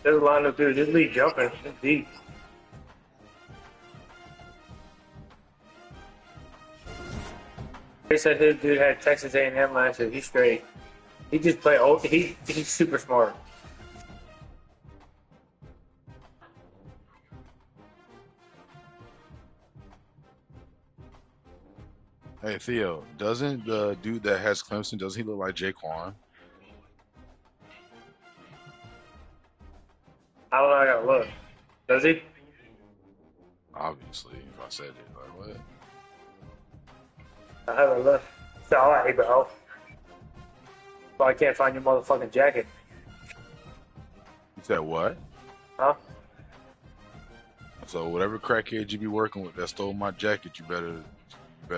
There's a lot of dudes. This league jumping. It's deep. They said his dude had Texas A&M last year. He's straight. He just play old. He's super smart. Hey Theo, doesn't the dude that has Clemson, does he look like Jaquan? I don't know. I gotta look. Does he? Obviously, if I said it, like what? I haven't looked. It's alright, bro. But I can't find your motherfucking jacket. You said what? Huh? So whatever crackhead you be working with that stole my jacket, you better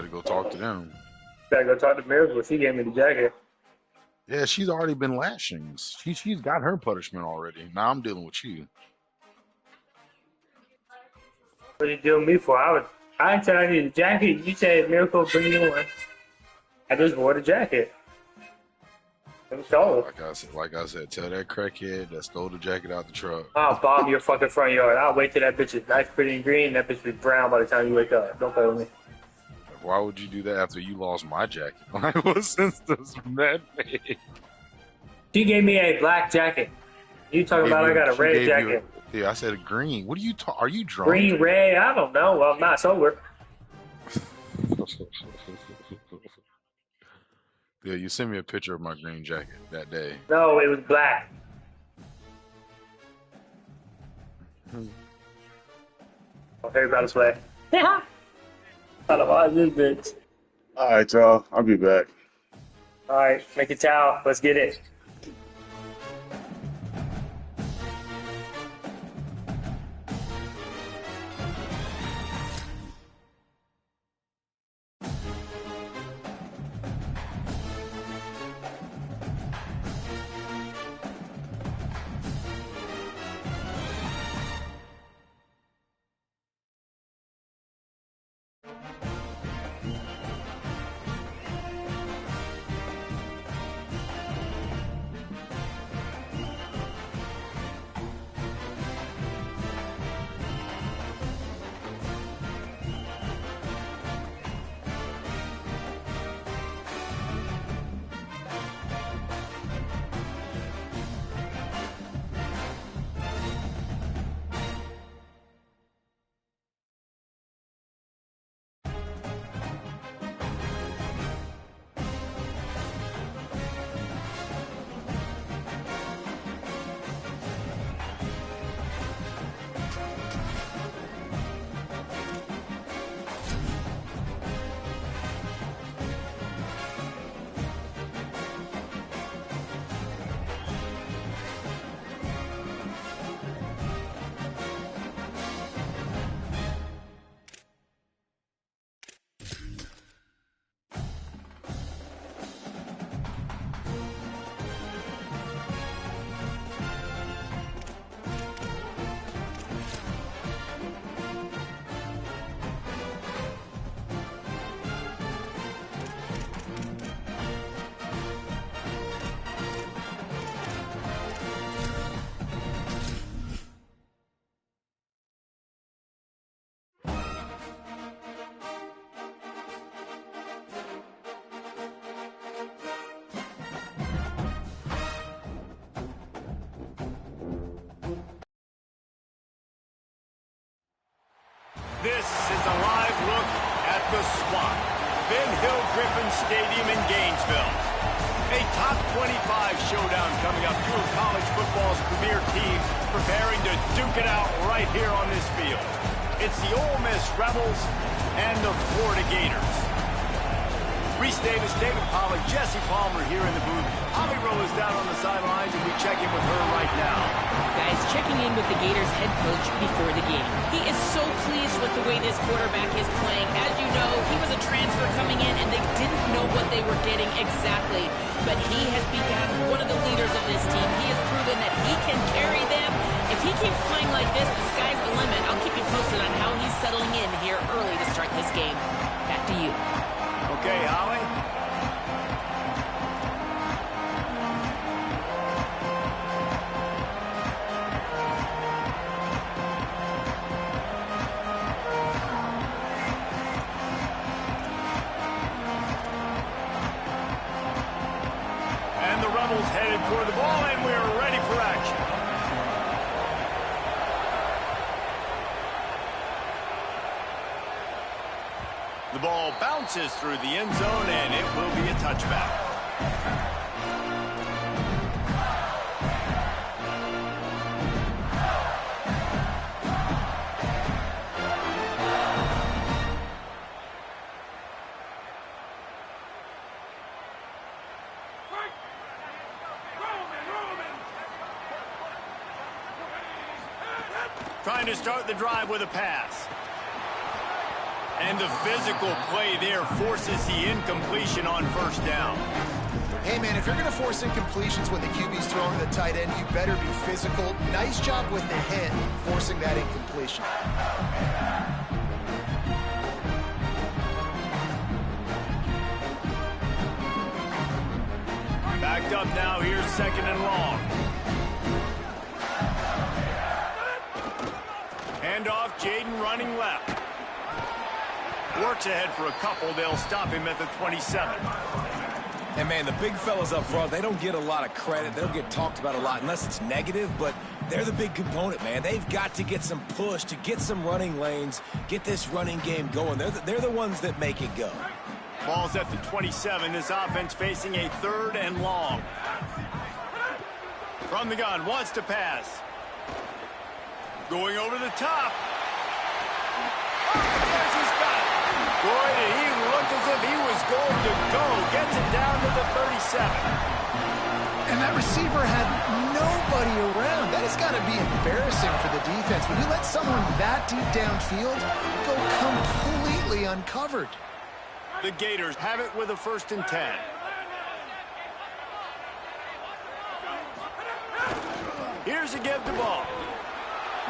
go talk to them. Gotta go talk to Miracle. She gave me the jacket. Yeah, she's already been lashing. She's got her punishment already. Now I'm dealing with you. What are you doing me for? I didn't tell you I needed a jacket. You said Miracle bring you one. I just wore the jacket. It was cold. Like I said, tell that crackhead that stole the jacket out the truck. I'll bomb your fucking front yard. I'll wait till that bitch is nice, pretty, and green. That bitch be brown by the time you wake up. Don't play with me. Why would you do that after you lost my jacket? Like, what sense does that make? She gave me a black jacket. You talking about I got a red jacket. Yeah, I said green. What are you Are you drunk? Green, red, I don't know. Well, I'm not sober. Yeah, you sent me a picture of my green jacket that day. No, it was black. Everybody's play. Yeah. I don't know this bitch. All right, y'all. I'll be back. All right, make a towel. Let's get it. This is a live look at the Swamp, Ben Hill Griffin Stadium in Gainesville. A top 25 showdown coming up. Two of college football's premier teams preparing to duke it out right here on this field. It's the Ole Miss Rebels and the Florida Gators. Reese Davis, David Pollack, Jesse Palmer here in the booth. Holly Rowe is down on the sidelines, and we check in with her right now. Guys, checking in with the Gators head coach before the game. He is so pleased with the way this quarterback is playing. As you know, he was a transfer coming in, and they didn't know what they were getting exactly. But he has become one of the leaders of this team. He has proven that he can carry them. If he keeps playing like this, the sky's the limit. I'll keep you posted on how he's settling in here early to start this game. Back to you. Okay, Holly. The ball bounces through the end zone, and it will be a touchback. Trying to start the drive with a pass. And the physical play there forces the incompletion on first down. Hey, man, if you're going to force incompletions when the QB's throwing the tight end, you better be physical. Nice job with the hit, forcing that incompletion. Backed up now, here's second and long. Handoff, Jaden running left. Works ahead for a couple. They'll stop him at the 27. And, man, the big fellas up front, they don't get a lot of credit. They don't get talked about a lot unless it's negative, but they're the big component, man. They've got to get some push, to get some running lanes, get this running game going. They're the ones that make it go. Ball's at the 27. This offense facing a third and long. From the gun, wants to pass. Going over the top. He's got it. Boy, did he look as if he was going to go. Gets it down to the 37. And that receiver had nobody around. That has got to be embarrassing for the defense. When you let someone that deep downfield go completely uncovered. The Gators have it with a 1st and 10. Here's a give the ball.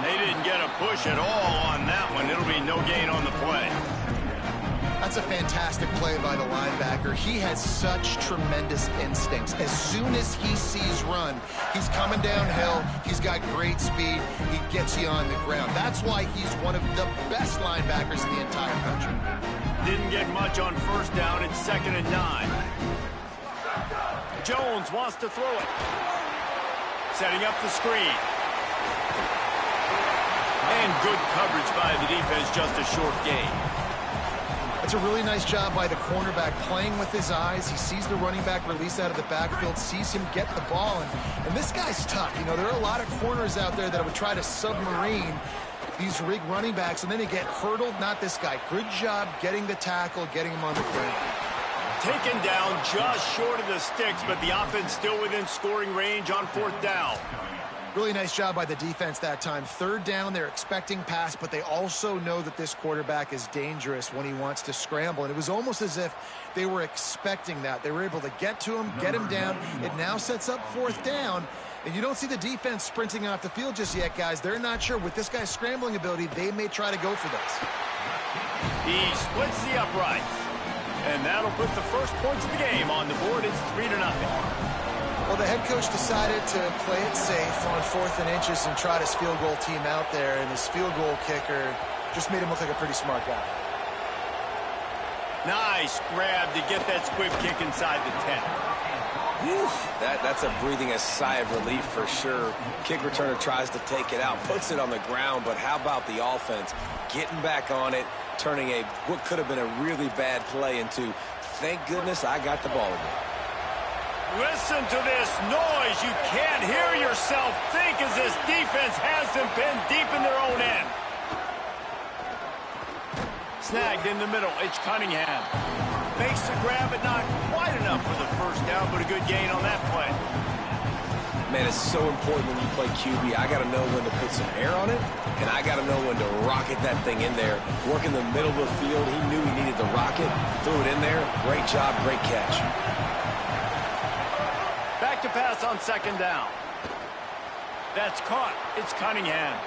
They didn't get a push at all on that one. It'll be no gain on the play. That's a fantastic play by the linebacker. He has such tremendous instincts. As soon as he sees run, he's coming downhill. He's got great speed. He gets you on the ground. That's why he's one of the best linebackers in the entire country. Didn't get much on first down. It's 2nd and 9. Jones wants to throw it. Setting up the screen. And good coverage by the defense, just a short gain. That's a really nice job by the cornerback, playing with his eyes. He sees the running back release out of the backfield, sees him get the ball. And this guy's tough. You know, there are a lot of corners out there that would try to submarine these rig running backs, and then they get hurdled. Not this guy. Good job getting the tackle, getting him on the ground. Taken down just short of the sticks, but the offense still within scoring range on 4th down. Really nice job by the defense that time. 3rd down, they're expecting pass, but they also know that this quarterback is dangerous when he wants to scramble. And it was almost as if they were expecting that. They were able to get to him, get him down. It now sets up 4th down. And you don't see the defense sprinting off the field just yet, guys. They're not sure. With this guy's scrambling ability, they may try to go for this. He splits the uprights. And that'll put the first points of the game on the board. It's 3-0. Well, the head coach decided to play it safe on 4th and inches and trot his field goal team out there, and his field goal kicker just made him look like a pretty smart guy. Nice grab to get that squib kick inside the 10. Whew, that's a breathing a sigh of relief for sure. Kick returner tries to take it out, puts it on the ground, but how about the offense getting back on it, turning what could have been a really bad play into, thank goodness I got the ball again. Listen to this noise. You can't hear yourself think as this defense has them pinned deep in their own end. Snagged in the middle. It's Cunningham. Makes the grab, but not quite enough for the 1st down, but a good gain on that play. Man, it's so important when you play QB. I got to know when to put some air on it, and I got to know when to rocket that thing in there. Work in the middle of the field. He knew he needed the rocket. Threw it in there. Great job, great catch. Back to pass on 2nd down. That's caught. It's Cunningham.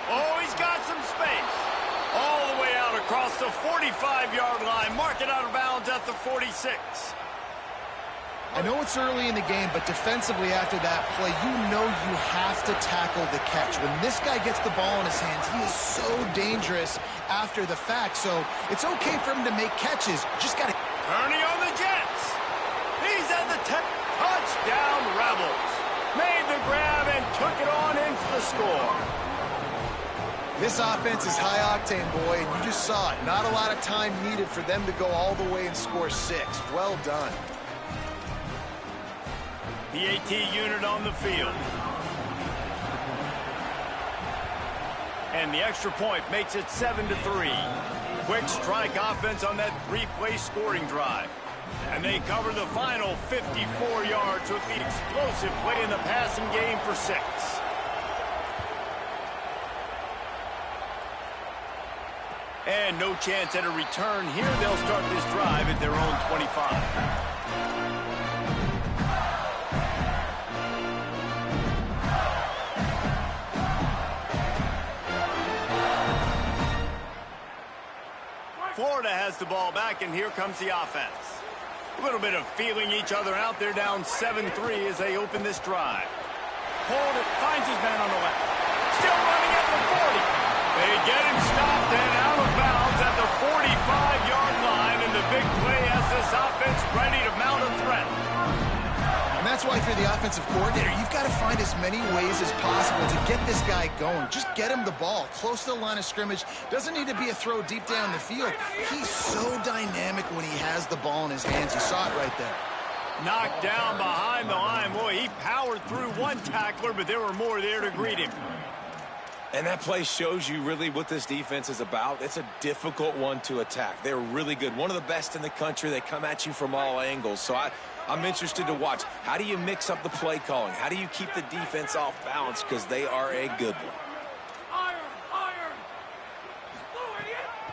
Oh, he's got some space. All the way out across the 45-yard line. Mark it out of bounds at the 46. I know it's early in the game, but defensively after that play, you know you have to tackle the catch. When this guy gets the ball in his hands, he is so dangerous after the fact. So it's okay for him to make catches. Just got to... Turning on the Jets. He's at the 10. Touchdown Rebels. Made the grab and took it on into the score. This offense is high octane, boy, and you just saw it. Not a lot of time needed for them to go all the way and score 6. Well done. The AT unit on the field. And the extra point makes it 7-3. Quick strike offense on that 3-play scoring drive. And they cover the final 54 yards with the explosive play in the passing game for 6. And no chance at a return here. They'll start this drive at their own 25. Florida has the ball back, and here comes the offense. A little bit of feeling each other out. They're down 7-3 as they open this drive. Hold it, finds his man on the left. Still running at the 40. They get him stopped and out of bounds at the 45-yard line, and the big play has this offense ready to mount a threat. And that's why if you're the offensive coordinator, you've got to find as many ways as possible to get this guy going. Just get him the ball close to the line of scrimmage. Doesn't need to be a throw deep down the field. He's so dynamic when he has the ball in his hands. You saw it right there. Knocked down behind the line. Boy, he powered through one tackler, but there were more there to greet him. And that play shows you really what this defense is about. It's a difficult one to attack. They're really good. One of the best in the country. They come at you from all angles. So I'm interested to watch. How do you mix up the play calling? How do you keep the defense off balance? Because they are a good one.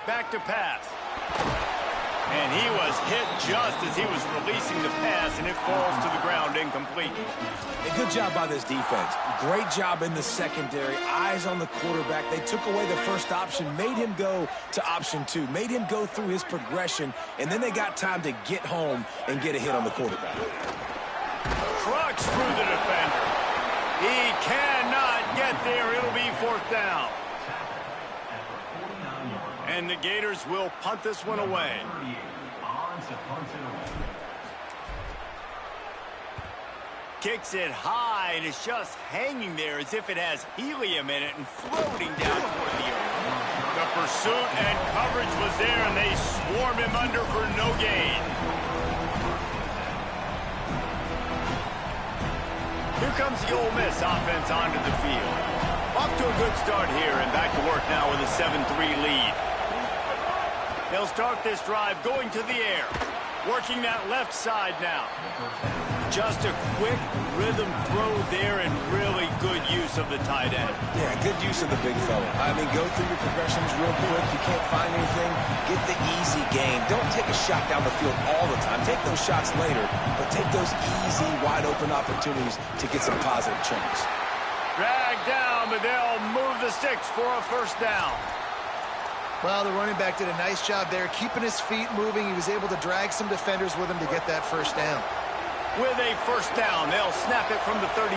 Back to pass. And he was hit just as he was releasing the pass, and it falls to the ground incomplete. A good job by this defense. Great job in the secondary. Eyes on the quarterback. They took away the first option, made him go to option 2, made him go through his progression, and then they got time to get home and get a hit on the quarterback. Trucks through the defender. He cannot get there. It'll be 4th down. And the Gators will punt this one away. Kicks it high, and it's just hanging there as if it has helium in it and floating down toward the earth. The pursuit and coverage was there, and they swarmed him under for no gain. Here comes the Ole Miss offense onto the field. Off to a good start here, and back to work now with a 7-3 lead. They'll start this drive going to the air. Working that left side now. Just a quick rhythm throw there and really good use of the tight end. Yeah, good use of the big fella. I mean, go through your progressions real quick. You can't find anything, get the easy gain. Don't take a shot down the field all the time. Take those shots later, but take those easy, wide-open opportunities to get some positive chunks. Dragged down, but they'll move the sticks for a 1st down. Well, the running back did a nice job there, keeping his feet moving. He was able to drag some defenders with him to get that 1st down. With a 1st down, they'll snap it from the 32.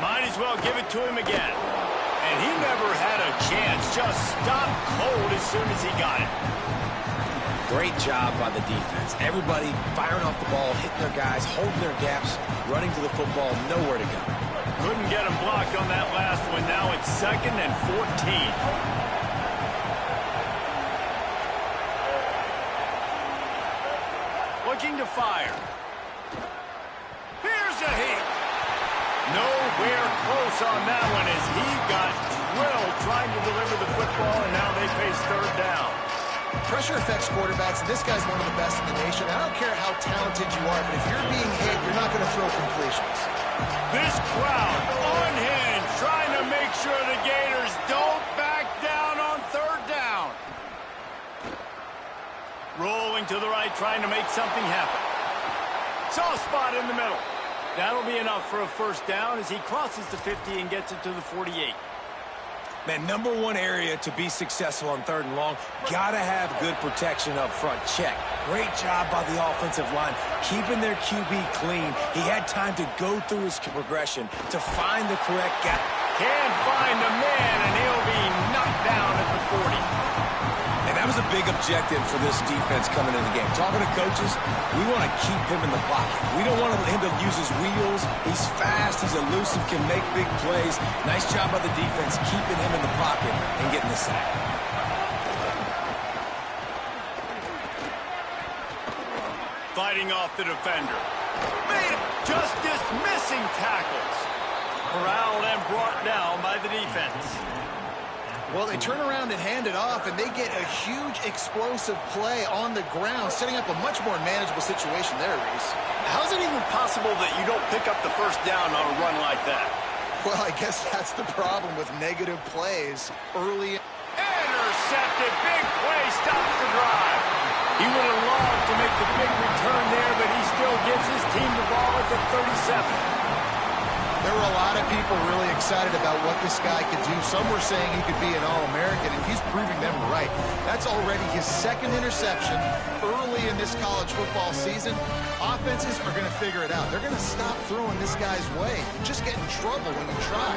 Might as well give it to him again. And he never had a chance, just stopped cold as soon as he got it. Great job by the defense. Everybody firing off the ball, hitting their guys, holding their gaps, running to the football, nowhere to go. Couldn't get him blocked on that last one. Now it's 2nd and 14. Looking to fire. Here's a hit. Nowhere close on that one as he got drilled trying to deliver the football, and now they face 3rd down. Pressure affects quarterbacks, and this guy's one of the best in the nation. I don't care how talented you are, but if you're being hit, you're not going to throw completions. This crowd unhinged, trying to make sure the Gators don't back down on 3rd down. Rolling to the right, trying to make something happen. Soft spot in the middle. That'll be enough for a 1st down as he crosses the 50 and gets it to the 48. Man, number one area to be successful on 3rd and long, gotta have good protection up front. Check. Great job by the offensive line, keeping their QB clean. He had time to go through his progression to find the correct gap. Can't find the man, and he'll be knocked down at the 40. And that was a big objective for this defense coming into the game. Talking to coaches, we want to keep him in the pocket. We don't want him to use his wheels. He's fast. fast, he's elusive, can make big plays. Nice job by the defense keeping him in the pocket and getting the sack. Fighting off the defender. Made it, just dismissing tackles. Corralled and brought down by the defense. Well, they turn around and hand it off, and they get a huge explosive play on the ground, setting up a much more manageable situation there, Reese. How's it even possible that you don't pick up the first down on a run like that? Well, I guess that's the problem with negative plays early. Intercepted. Big play. Stops the drive. He would have loved to make the big return there, but he still gives his team the ball at the 37. There were a lot of people really excited about what this guy could do. Some were saying he could be an All-American, and he's proving them right. That's already his second interception early in this college football season. Offenses are going to figure it out. They're going to stop throwing this guy's way. You just get in trouble when you try.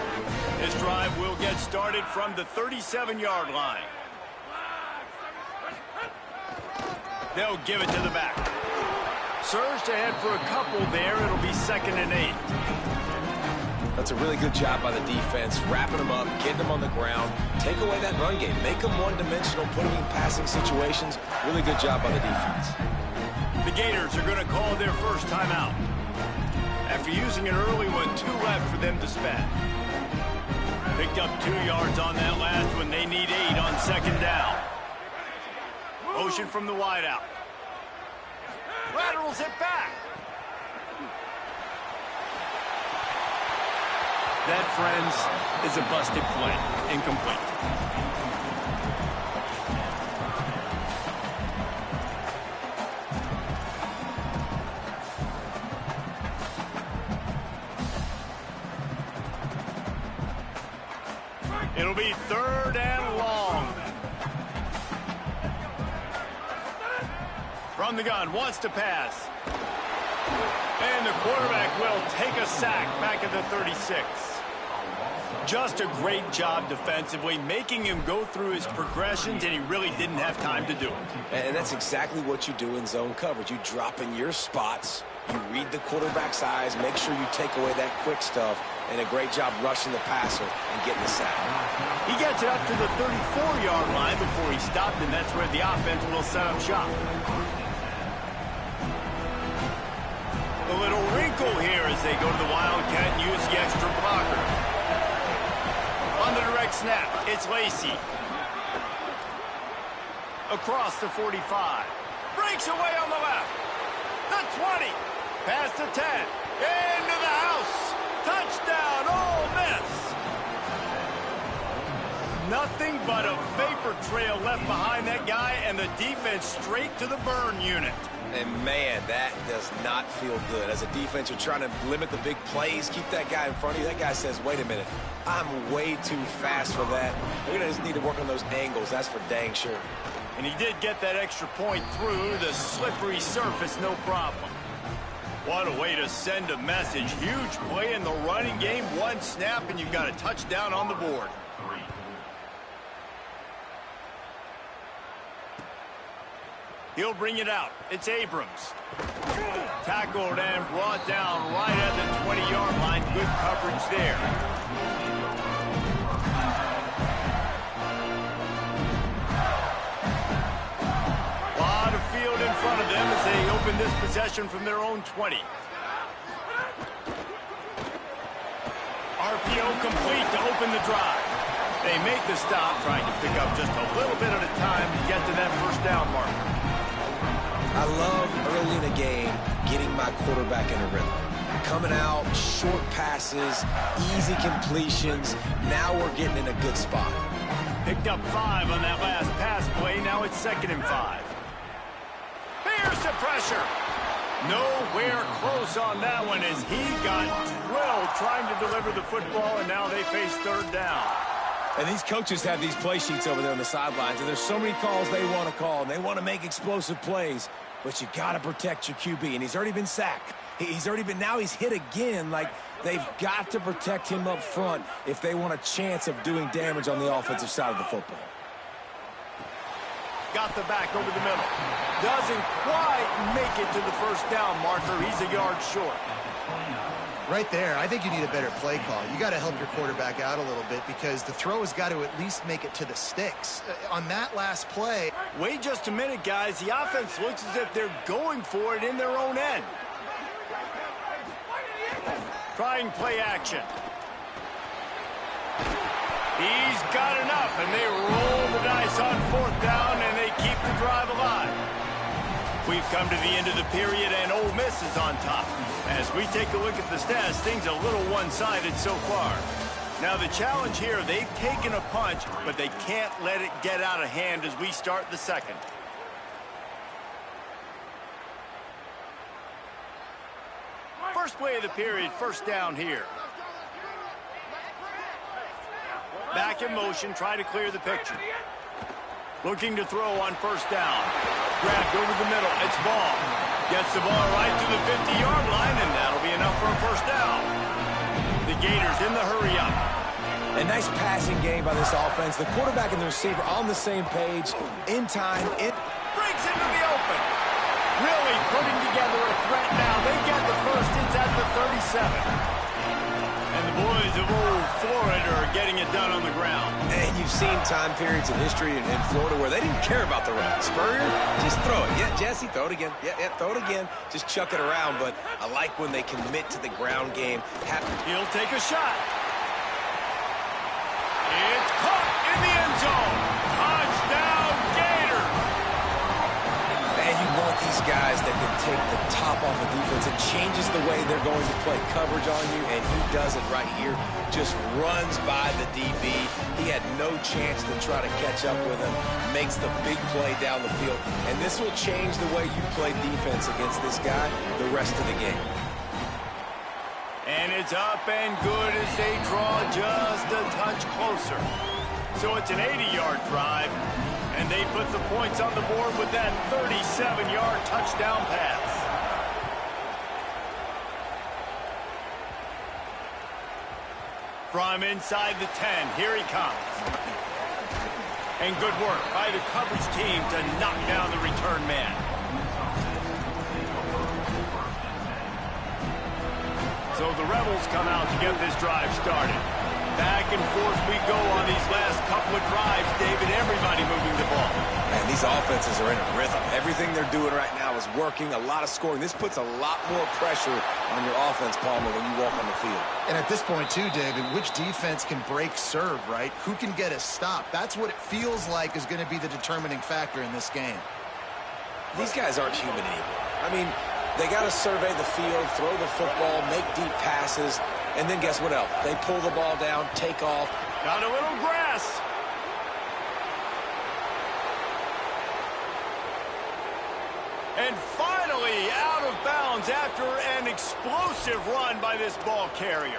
This drive will get started from the 37-yard line. They'll give it to the back. Surged ahead for a couple there. It'll be 2nd and 8. That's a really good job by the defense, wrapping them up, getting them on the ground, take away that run game, make them one-dimensional, put them in passing situations. Really good job by the defense. The Gators are going to call their first timeout. After using an early one, 2 left for them to spend. Picked up 2 yards on that last one. They need 8 on 2nd down. Motion from the wideout. Laterals it back. That, friends, is a busted play. Incomplete. It'll be 3rd and long. From the gun, wants to pass. And the quarterback will take a sack back at the 36. Just a great job defensively, making him go through his progressions, and he really didn't have time to do it. And that's exactly what you do in zone coverage. You drop in your spots, you read the quarterback's eyes, make sure you take away that quick stuff, and a great job rushing the passer and getting the sack. He gets it up to the 34-yard line before he stopped, and that's where the offense will set up shop. A little wrinkle here as they go to the Wildcat and use the extra blocker. On the direct snap, it's Lacey. Across the 45. Breaks away on the left. The 20. Past the 10. Into the house. Touchdown, Ole Miss. Nothing but a vapor trail left behind that guy, and the defense straight to the burn unit. And, man, that does not feel good. As a defense, you're trying to limit the big plays, keep that guy in front of you. That guy says, wait a minute, I'm way too fast for that. We're going to just need to work on those angles. That's for dang sure. And he did get that extra point through the slippery surface, no problem. What a way to send a message. Huge play in the running game. 1 snap, and you've got a touchdown on the board. He'll bring it out. It's Abrams. Tackled and brought down right at the 20-yard line. Good coverage there. A lot of field in front of them as they open this possession from their own 20. RPO complete to open the drive. They make the stop, trying to pick up just a little bit at a time to get to that first down marker. I love early in a game getting my quarterback in a rhythm. Coming out, short passes, easy completions. Now we're getting in a good spot. Picked up 5 on that last pass play. Now it's 2nd and 5. Here's the pressure. Nowhere close on that one as he got drilled trying to deliver the football, and now they face 3rd down. And these coaches have these play sheets over there on the sidelines, and there's so many calls they want to call, and they want to make explosive plays, but you got to protect your QB, and he's already been sacked. Now he's hit again. Like, they've got to protect him up front if they want a chance of doing damage on the offensive side of the football. Got the back over the middle. Doesn't quite make it to the first down marker. He's a yard short. Right there, I think you need a better play call. You got to help your quarterback out a little bit because the throw has got to at least make it to the sticks. On that last play... Wait just a minute, guys. The offense looks as if they're going for it in their own end. Trying play action. He's got enough, and they roll the dice on 4th down, and they keep the drive alive. We've come to the end of the period, and Ole Miss is on top. As we take a look at the stats, things are a little one-sided so far. Now, the challenge here, they've taken a punch, but they can't let it get out of hand as we start the second. First play of the period, 1st down here. Back in motion, try to clear the picture. Looking to throw on 1st down. Grabbed over the middle, it's Ball. Gets the ball right to the 50-yard line, and that'll be enough for a 1st down. The Gators in the hurry up. A nice passing game by this offense. The quarterback and the receiver on the same page. In time, it breaks into the open. Really putting together a threat now. They get the first. It's at the 37. And the boys of old Florida are getting it done on the ground. And you've seen time periods in history in Florida where they didn't care about the run. Spurrier, just throw it. Yeah, Jesse, throw it again. Yeah, throw it again. Just chuck it around. But I like when they commit to the ground game. He'll take a shot. It's caught in the end zone. Touchdown, Gators. And you want these guys that can take the top off of defense. It changes the way they're going to play coverage on you, and he does it right here. Just runs by the DB. He had no chance to try to catch up with him. Makes the big play down the field. And this will change the way you play defense against this guy the rest of the game. And it's up and good as they draw just a touch closer. So it's an 80-yard drive, and they put the points on the board with that 37-yard touchdown pass. From inside the 10, here he comes. And good work by the coverage team to knock down the return man. So the Rebels come out to get this drive started. Back and forth we go on these last couple of drives, David. Everybody moving the ball. Man, these offenses are in a rhythm. Everything they're doing right now is working. A lot of scoring. This puts a lot more pressure on your offense, Palmer, when you walk on the field. And at this point, too, David, which defense can break serve, right? Who can get a stop? That's what it feels like is going to be the determining factor in this game. These guys aren't human anymore. I mean, they got to survey the field, throw the football, make deep passes, and then guess what else? They pull the ball down, take off. Got a little grass. And finally out of bounds after an explosive run by this ball carrier.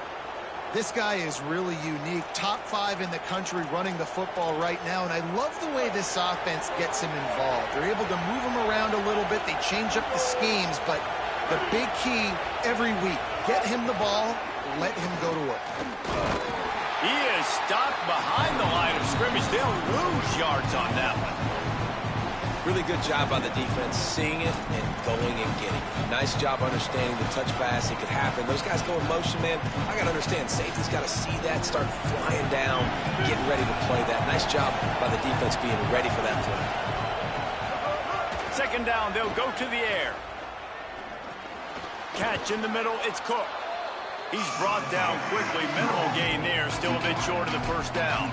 This guy is really unique. Top 5 in the country running the football right now, and I love the way this offense gets him involved. They're able to move him around a little bit. They change up the schemes, but the big key every week, get him the ball, let him go to work. He is stopped behind the line of scrimmage. They'll lose yards on that one. Really good job by the defense, seeing it and going and getting it. Nice job understanding the touch pass. It could happen. Those guys go in motion, man. I got to understand, safety's got to see that, start flying down, getting ready to play that. Nice job by the defense being ready for that play. Second down, they'll go to the air. Catch in the middle, it's Cook. He's brought down quickly. Minimal gain there, still a bit short of the first down.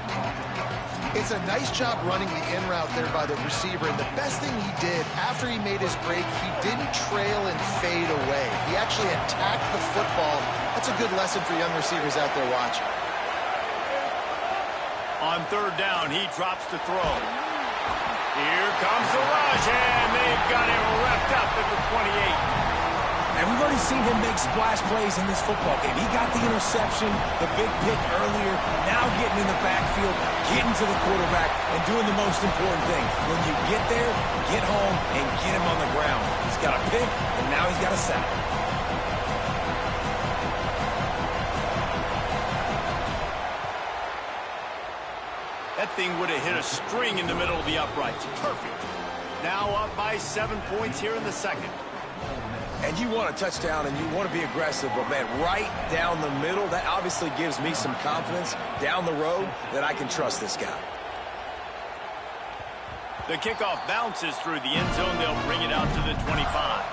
It's a nice job running the in route there by the receiver. And the best thing he did after he made his break, he didn't trail and fade away. He actually attacked the football. That's a good lesson for young receivers out there watching. On third down, he drops the throw. Here comes the rush, and they've got him wrapped up at the 28. And we've already seen him make splash plays in this football game. He got the interception, the big pick earlier, now getting in the backfield, getting to the quarterback, and doing the most important thing. When you get there, get home, and get him on the ground. He's got a pick, and now he's got a sack. That thing would have hit a string in the middle of the uprights. Perfect. Now up by 7 points here in the second. And you want a touchdown and you want to be aggressive, but man, right down the middle, that obviously gives me some confidence down the road that I can trust this guy. The kickoff bounces through the end zone. They'll bring it out to the 25.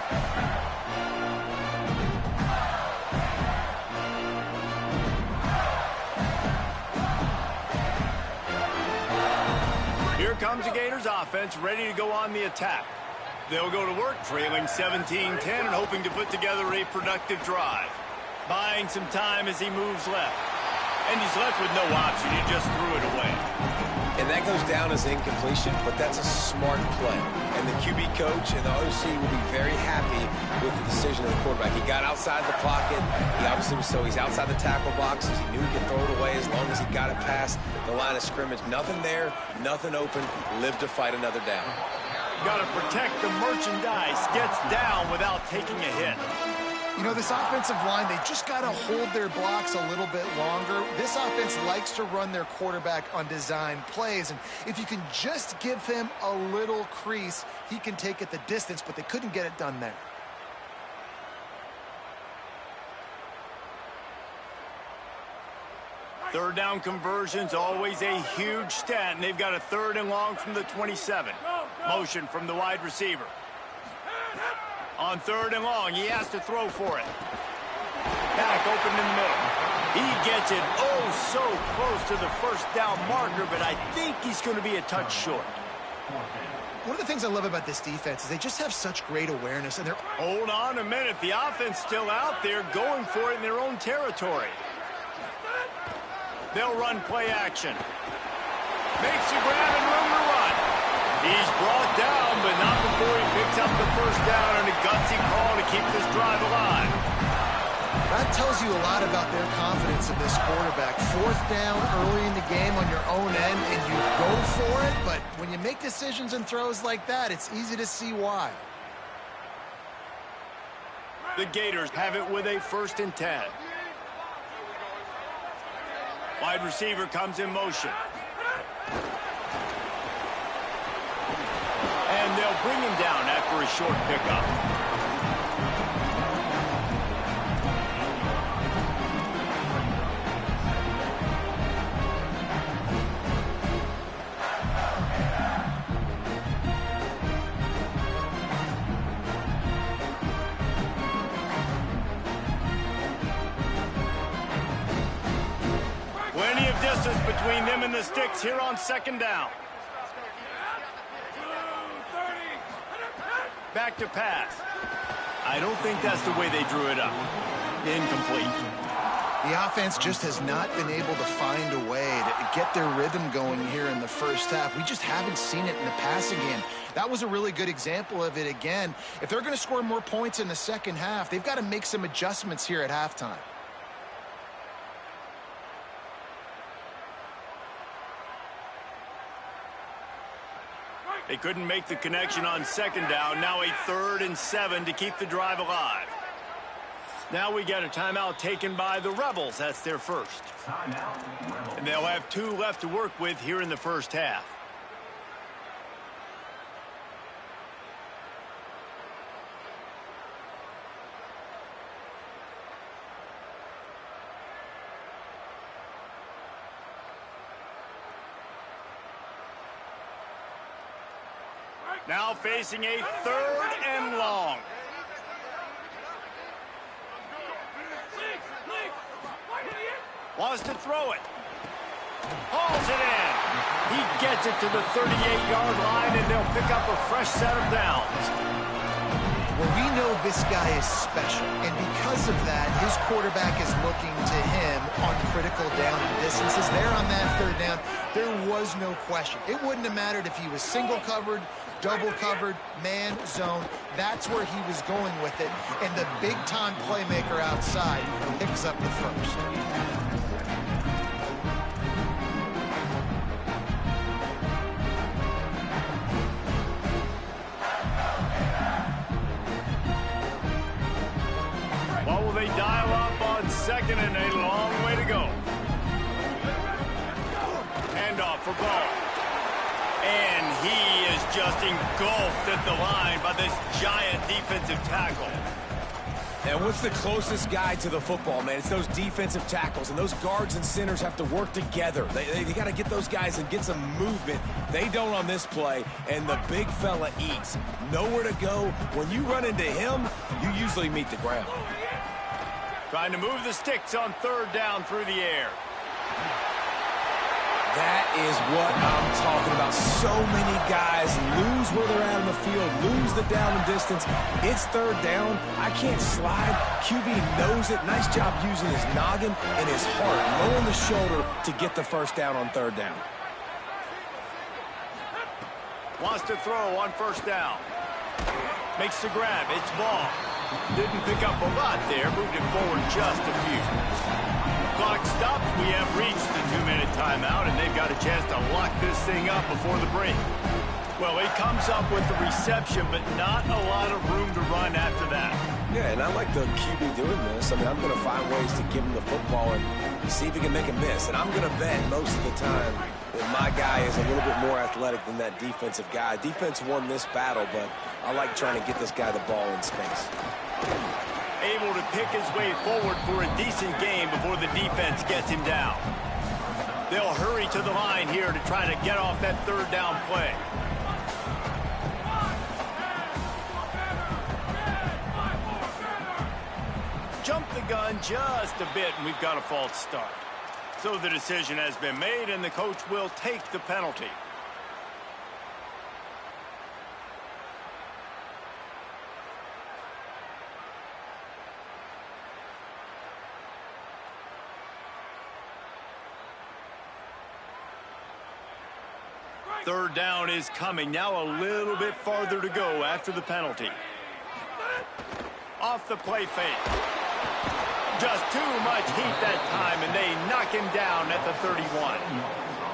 Here comes the Gators offense, ready to go on the attack. They'll go to work, trailing 17-10 and hoping to put together a productive drive. Buying some time as he moves left. And he's left with no option. He just threw it away. And that goes down as incompletion, but that's a smart play. And the QB coach and the OC will be very happy with the decision of the quarterback. He got outside the pocket. He obviously was he's outside the tackle boxes. He knew he could throw it away as long as he got it past the line of scrimmage. Nothing there, nothing open. Live to fight another down. Got to protect the merchandise. Gets down without taking a hit. You know, this offensive line, they just got to hold their blocks a little bit longer. This offense likes to run their quarterback on design plays, and if you can just give him a little crease, he can take it the distance, but they couldn't get it done there. Third down conversions, always a huge stat, and they've got a 3rd and long from the 27. Motion from the wide receiver. On 3rd and long, he has to throw for it. Back open in the middle. He gets it so close to the first down marker, but I think he's going to be a touch short. One of the things I love about this defense is they just have such great awareness, and they're... Hold on a minute. The offense still out there going for it in their own territory. They'll run play action. Makes a grab and room to run. He's brought down, but not before he picks up the first down and a gutsy call to keep this drive alive. That tells you a lot about their confidence in this quarterback. 4th down early in the game on your own end, and you go for it, but when you make decisions and throws like that, it's easy to see why. The Gators have it with a 1st and 10. Wide receiver comes in motion. And they'll bring him down after a short pickup. Plenty of distance between them and the sticks here on 2nd down. Back to pass. I don't think that's the way they drew it up. Incomplete. The offense just has not been able to find a way to get their rhythm going here in the first half. We just haven't seen it in the passing game. That was a really good example of it again. If they're going to score more points in the second half, they've got to make some adjustments here at halftime. They couldn't make the connection on 2nd down. Now a 3rd and 7 to keep the drive alive. Now we got a timeout taken by the Rebels. That's their first. And they'll have 2 left to work with here in the first half. Now facing a 3rd and long. Wants to throw it. Hauls it in. He gets it to the 38-yard line, and they'll pick up a fresh set of downs. Well, we know this guy is special, and because of that, his quarterback is looking to him on critical down and distances. There on that 3rd down, there was no question. It wouldn't have mattered if he was single covered, double covered, man, zone. That's where he was going with it, and the big-time playmaker outside picks up the first. What will they dial up on 2nd and a long way to go? Handoff for Ball. And he is just engulfed at the line by this giant defensive tackle. And what's the closest guy to the football, man? It's those defensive tackles, and those guards and centers have to work together. They got to get those guys and get some movement. They don't on this play, and the big fella eats. Nowhere to go. When you run into him, you usually meet the ground. Trying to move the sticks on third down through the air. That is what I'm talking about. So many guys lose where they're at on the field, lose the down and distance. It's third down. I can't slide. QB knows it. Nice job using his noggin and his heart, low on the shoulder to get the first down on third down. Wants to throw on first down. Makes the grab. It's ball. Didn't pick up a lot there. Moved it forward just a few. Clock stops. We have reached the 2-minute timeout, and they've got a chance to lock this thing up before the break. Well, he comes up with the reception, but not a lot of room to run after that. Yeah, and I like the QB doing this. I mean, I'm going to find ways to give him the football and see if he can make a miss. And I'm going to bet most of the time that my guy is a little bit more athletic than that defensive guy. Defense won this battle, but I like trying to get this guy the ball in space. Able to pick his way forward for a decent game before the defense gets him down. They'll hurry to the line here to try to get off that third down play. Jump the gun just a bit, and we've got a false start. So the decision has been made, and the coach will take the penalty. Third down is coming. Now a little bit farther to go after the penalty. Off the play fake. Just too much heat that time, and they knock him down at the 31.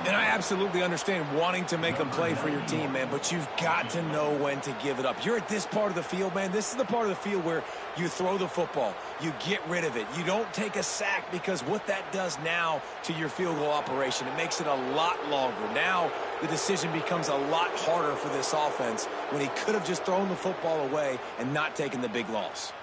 And I absolutely understand wanting to make them play for your team, man, but you've got to know when to give it up. You're at this part of the field, man. This is the part of the field where you throw the football. You get rid of it. You don't take a sack, because what that does now to your field goal operation, it makes it a lot longer. Now the decision becomes a lot harder for this offense when he could have just thrown the football away and not taken the big loss.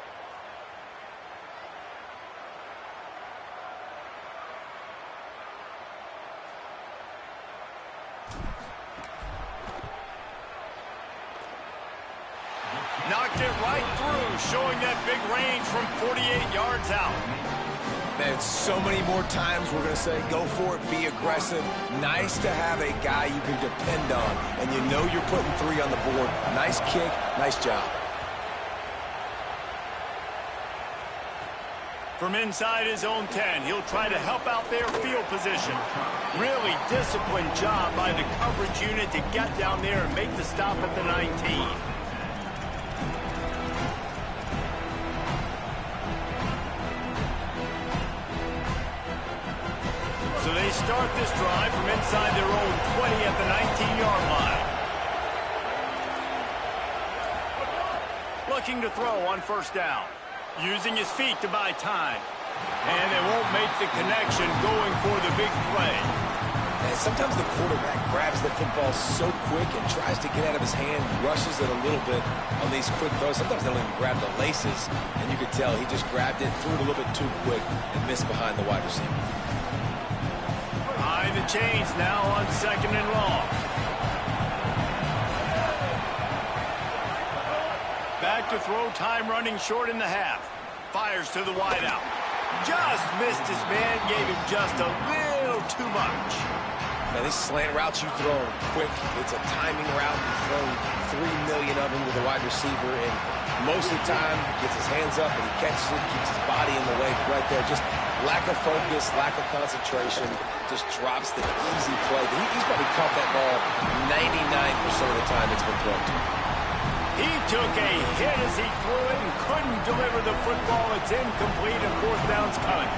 Knocked it right through, showing that big range from 48 yards out. Man, so many more times we're going to say, go for it, be aggressive. Nice to have a guy you can depend on, and you know you're putting 3 on the board. Nice kick, nice job. From inside his own 10, he'll try to help out their field position. Really disciplined job by the coverage unit to get down there and make the stop at the 19. So they start this drive from inside their own 20 at the 19-yard line. Looking to throw on first down. Using his feet to buy time. And they won't make the connection going for the big play. And sometimes the quarterback grabs the football so quick and tries to get out of his hand, rushes it a little bit on these quick throws. Sometimes they don't even grab the laces, and you could tell he just grabbed it, threw it a little bit too quick, and missed behind the wide receiver. Behind the chains now on second and long. Back to throw, time running short in the half. Fires to the wideout. Just missed his man, gave him just a little too much. Now, these slant routes you throw quick. It's a timing route. You throw 3 million of them to the wide receiver, and most of the time gets his hands up and he catches it, keeps his body in the way. Right there, just lack of focus, lack of concentration, just drops the easy play. He's probably caught that ball 99% of the time it's been thrown to him. He took a hit as he threw it and couldn't deliver the football. It's incomplete and fourth down's coming.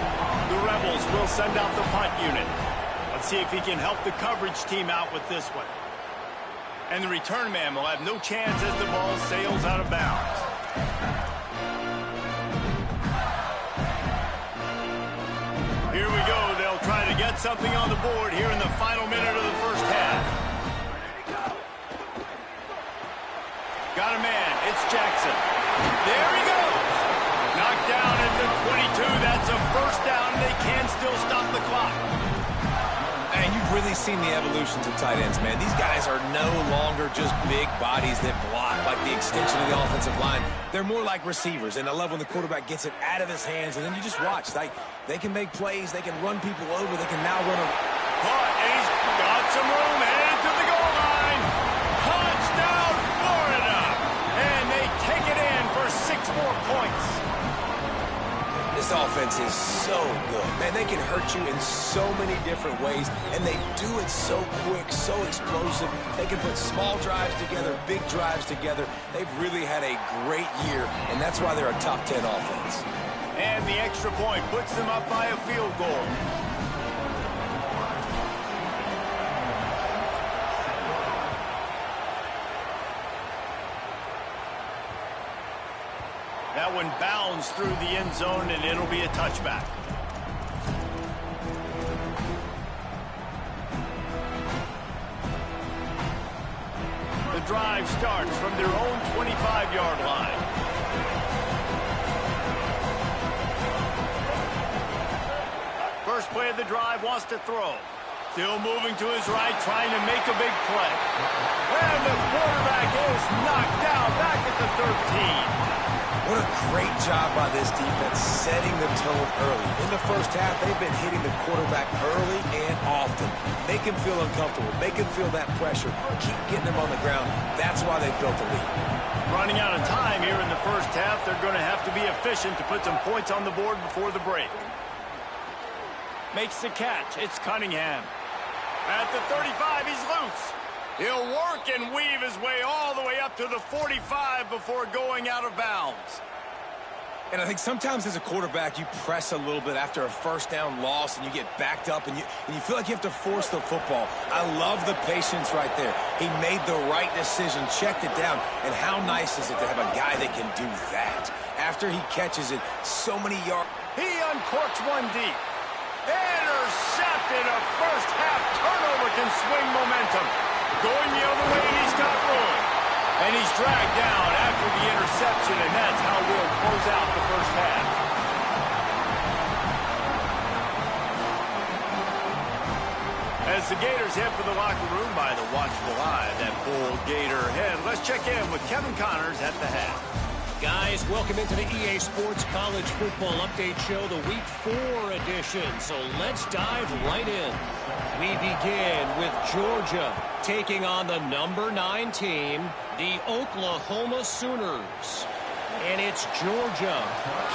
The Rebels will send out the punt unit. Let's see if he can help the coverage team out with this one. And the return man will have no chance as the ball sails out of bounds. Here we go. They'll try to get something on the board here in the final minute of the first half. Got a man. It's Jackson. There he goes. Knocked first down, and they can still stop the clock. And you've really seen the evolutions of tight ends, man. These guys are no longer just big bodies that block like the extension of the offensive line. They're more like receivers, and I love when the quarterback gets it out of his hands, and then you just watch. They can make plays. They can run people over. They can now run a... Caught, and he's got some room headed to the goal line. Touchdown, Florida! And they take it in for 6 more points. This offense is so good. Man, they can hurt you in so many different ways, and they do it so quick, so explosive. They can put small drives together, big drives together. They've really had a great year, and that's why they're a top 10 offense. And the extra point puts them up by a field goal. That one bounds through the end zone, and it'll be a touchback. The drive starts from their own 25-yard line. First play of the drive, wants to throw. Still moving to his right, trying to make a big play. And the quarterback is knocked down back at the 13. What a great job by this defense setting the tone early. In the first half, they've been hitting the quarterback early and often. Make him feel uncomfortable. Make him feel that pressure. Keep getting him on the ground. That's why they built the lead. Running out of time here in the first half, they're going to have to be efficient to put some points on the board before the break. Makes the catch. It's Cunningham. At the 35, he's loose. He'll work and weave his way all the way up to the 45 before going out of bounds. And I think sometimes as a quarterback, you press a little bit after a first down loss, and you get backed up, and you feel like you have to force the football. I love the patience right there. He made the right decision, checked it down, and how nice is it to have a guy that can do that? After he catches it, so many yards. He uncorks one deep. Intercepted. A first-half turnover can swing momentum. Going the other way, and he's got room. And he's dragged down after the interception, and that's how we'll close out the first half. As the Gators head for the locker room by the watchful eye, that bold Gator head. Let's check in with Kevin Connors at the half. Guys, welcome into the EA Sports College Football Update Show, the Week 4 edition. So let's dive right in. We begin with Georgia taking on the number 9 team, the Oklahoma Sooners. And it's Georgia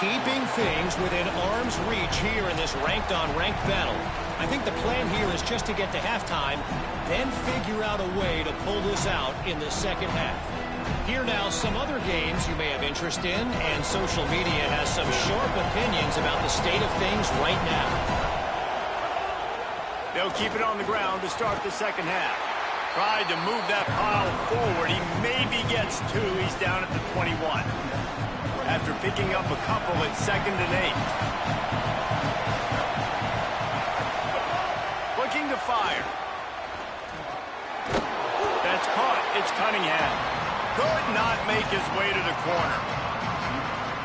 keeping things within arm's reach here in this ranked-on-ranked battle. I think the plan here is just to get to halftime, then figure out a way to pull this out in the second half. Here now, some other games you may have interest in, and social media has some sharp opinions about the state of things right now. They'll keep it on the ground to start the second half. Tried to move that pile forward. He maybe gets 2. He's down at the 21. After picking up a couple at 2nd and 8. Looking to fire. That's caught. It's Cunningham. Could not make his way to the corner.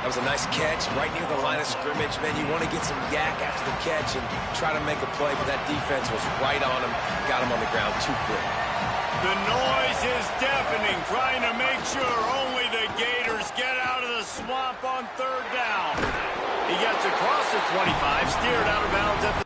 That was a nice catch right near the line of scrimmage. Man, you want to get some yak after the catch and try to make a play, but that defense was right on him. Got him on the ground too quick. The noise is deafening, trying to make sure only the Gators get out of the swamp on 3rd down. He gets across the 25, steered out of bounds at the...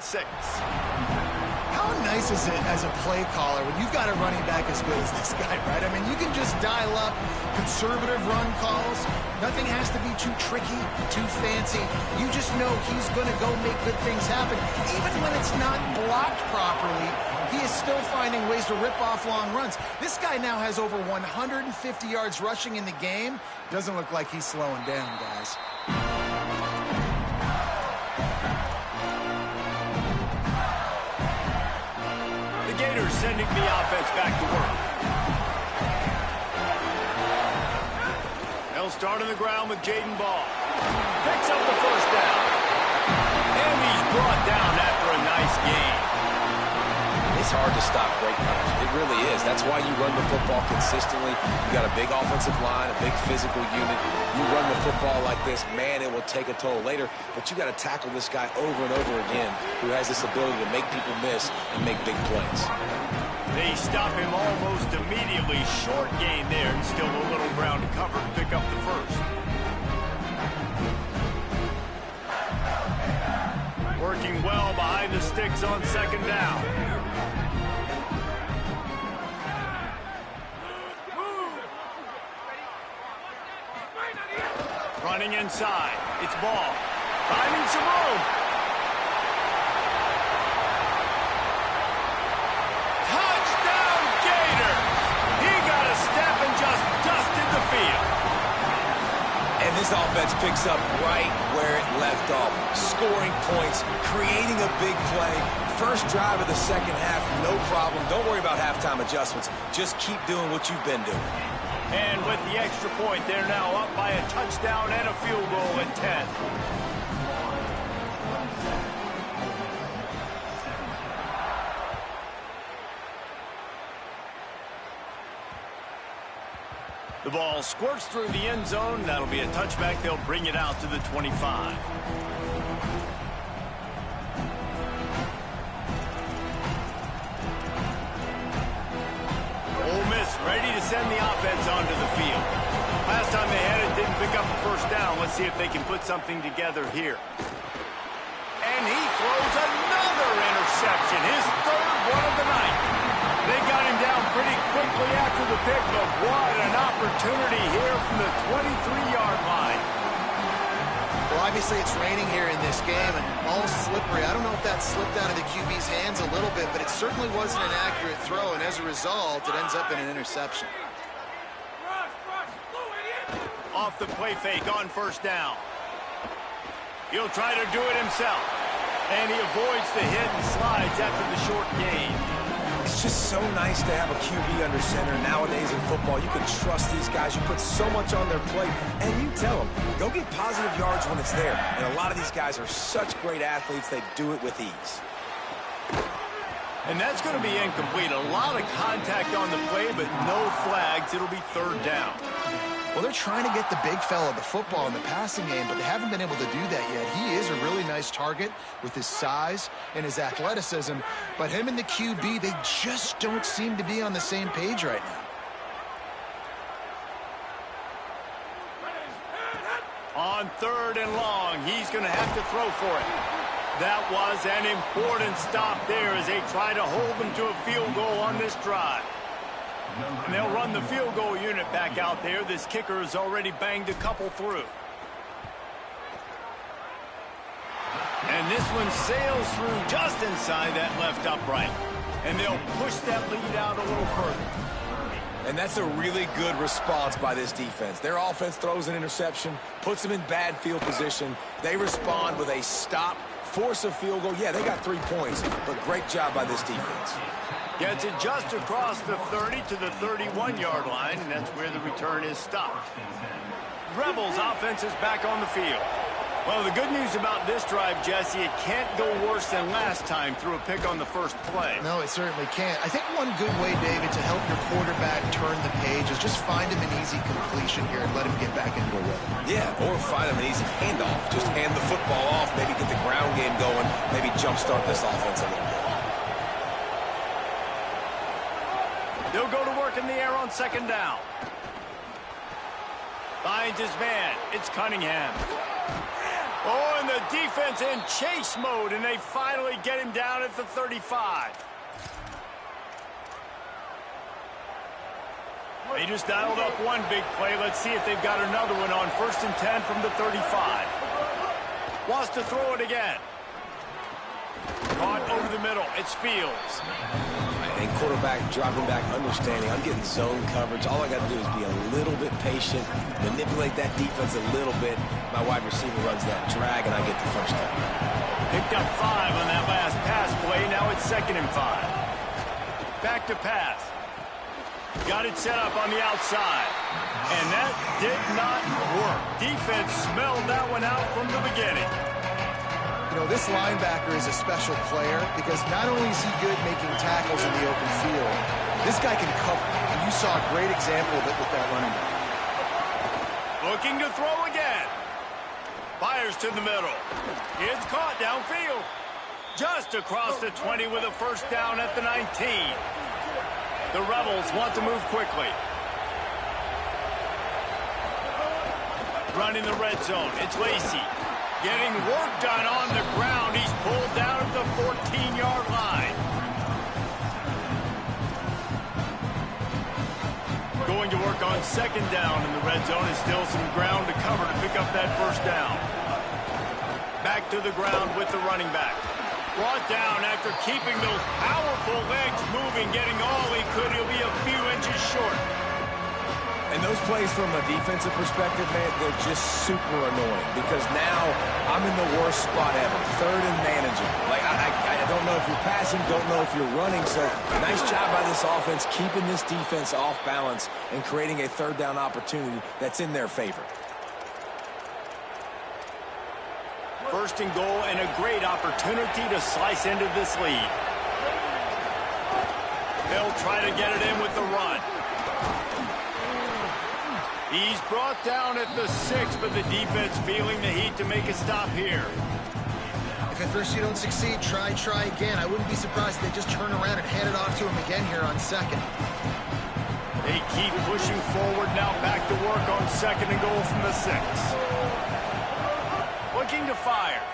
Six. How nice is it as a play caller when you've got a running back as good as this guy, right? I mean, you can just dial up conservative run calls. Nothing has to be too tricky, too fancy. You just know he's going to go make good things happen. Even when it's not blocked properly, he is still finding ways to rip off long runs. This guy now has over 150 yards rushing in the game. Doesn't look like he's slowing down, guys. The Gators sending the offense back to work. They'll start on the ground with Jaden Ball. Picks up the first down. And he's brought down after a nice game. It's hard to stop great runners. It really is. That's why you run the football consistently. You got a big offensive line, a big physical unit. You run the football like this, man, it will take a toll later. But you got to tackle this guy over and over again who has this ability to make people miss and make big plays. They stop him almost immediately. Short gain there, and still a little ground to cover to pick up the first. Working well behind the sticks on second down. Running inside. It's Ball. Finding some room. Touchdown, Gators! He got a step and just dusted the field. And this offense picks up right where it left off. Scoring points, creating a big play. First drive of the second half, no problem. Don't worry about halftime adjustments. Just keep doing what you've been doing. And with the extra point, they're now up by a touchdown and a field goal at 10. The ball squirts through the end zone. That'll be a touchback. They'll bring it out to the 25. Ole Miss ready to send the offense onto the field. Last time they had it, didn't pick up the first down. Let's see if they can put something together here. And he throws another interception, his third one of the night. They got him down pretty quickly after the pick, but what an opportunity here from the 23-yard line. Well, obviously it's raining here in this game, and ball's slippery. I don't know if that slipped out of the QB's hands a little bit, but it certainly wasn't an accurate throw, and as a result, it ends up in an interception. Off the play fake on first down. He'll try to do it himself, and he avoids the hit and slides after the short gain. It's just so nice to have a QB under center nowadays in football. You can trust these guys. You put so much on their plate, and you tell them, go get positive yards when it's there. And a lot of these guys are such great athletes, they do it with ease. And that's going to be incomplete. A lot of contact on the play, but no flags. It'll be third down. Well, they're trying to get the big fella the football in the passing game, but they haven't been able to do that yet. He is a really nice target with his size and his athleticism, but him and the QB, they just don't seem to be on the same page right now. On third and long, he's going to have to throw for it. That was an important stop there as they try to hold them to a field goal on this drive. And they'll run the field goal unit back out there. This kicker has already banged a couple through. And this one sails through just inside that left upright. And they'll push that lead out a little further. And that's a really good response by this defense. Their offense throws an interception, puts them in bad field position. They respond with a stop, force a field goal. Yeah, they got 3 points, but great job by this defense. Gets it just across the 30 to the 31-yard line, and that's where the return is stopped. Rebels offense is back on the field. Well, the good news about this drive, Jesse, it can't go worse than last time through a pick on the first play. No, it certainly can't. I think one good way, David, to help your quarterback turn the page is just find him an easy completion here and let him get back into a rhythm. Yeah, or find him an easy handoff. Just hand the football off, maybe get the ground game going, maybe jumpstart this offense a little bit. They'll go to work in the air on second down. Finds his man. It's Cunningham. Oh, and the defense in chase mode, and they finally get him down at the 35. They just dialed up one big play. Let's see if they've got another one on 1st and 10 from the 35. Wants to throw it again. Caught over the middle. It's Fields. And quarterback dropping back, understanding I'm getting zone coverage. All I got to do is be a little bit patient, manipulate that defense a little bit. My wide receiver runs that drag, and I get the first down. Picked up 5 on that last pass play. Now it's 2nd and 5. Back to pass. Got it set up on the outside. And that did not work. Defense smelled that one out from the beginning. You know, this linebacker is a special player because not only is he good making tackles in the open field, this guy can cover. And you saw a great example of it with that running back. Looking to throw again. Fires to the middle. It's caught downfield. Just across the 20 with a first down at the 19. The Rebels want to move quickly. Running the red zone. It's Lacy. Getting work done on the ground. He's pulled down at the 14-yard line. Going to work on 2nd down in the red zone. Is still some ground to cover to pick up that first down. Back to the ground with the running back. Brought down after keeping those powerful legs moving, getting all he could. He'll be a few inches short. And those plays from a defensive perspective, man, they're just super annoying because now I'm in the worst spot ever, 3rd and manageable. Like, I don't know if you're passing, don't know if you're running, so nice job by this offense keeping this defense off balance and creating a 3rd down opportunity that's in their favor. 1st and goal and a great opportunity to slice into this lead. They'll try to get it in with the run. He's brought down at the 6, but the defense feeling the heat to make a stop here. If at first you don't succeed, try again. I wouldn't be surprised if they just turn around and hand it off to him again here on 2nd. They keep pushing forward now, back to work on 2nd and goal from the 6. Looking to fire.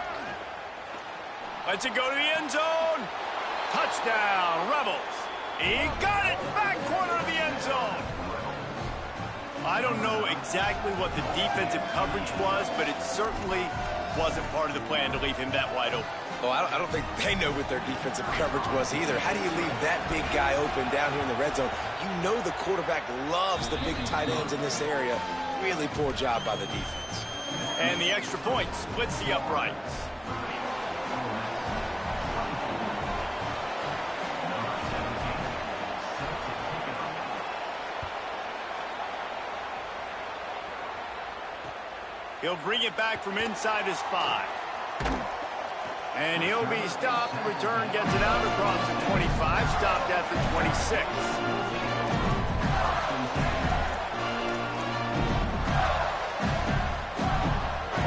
Lets it go to the end zone. Touchdown, Rebels. He got it, back corner of the end zone. I don't know exactly what the defensive coverage was, but it certainly wasn't part of the plan to leave him that wide open. Well, I don't think they know what their defensive coverage was either. How do you leave that big guy open down here in the red zone? You know the quarterback loves the big tight ends in this area. Really poor job by the defense. And the extra point splits the uprights. He'll bring it back from inside his 5. And he'll be stopped. Return gets it out across the 25. Stopped at the 26.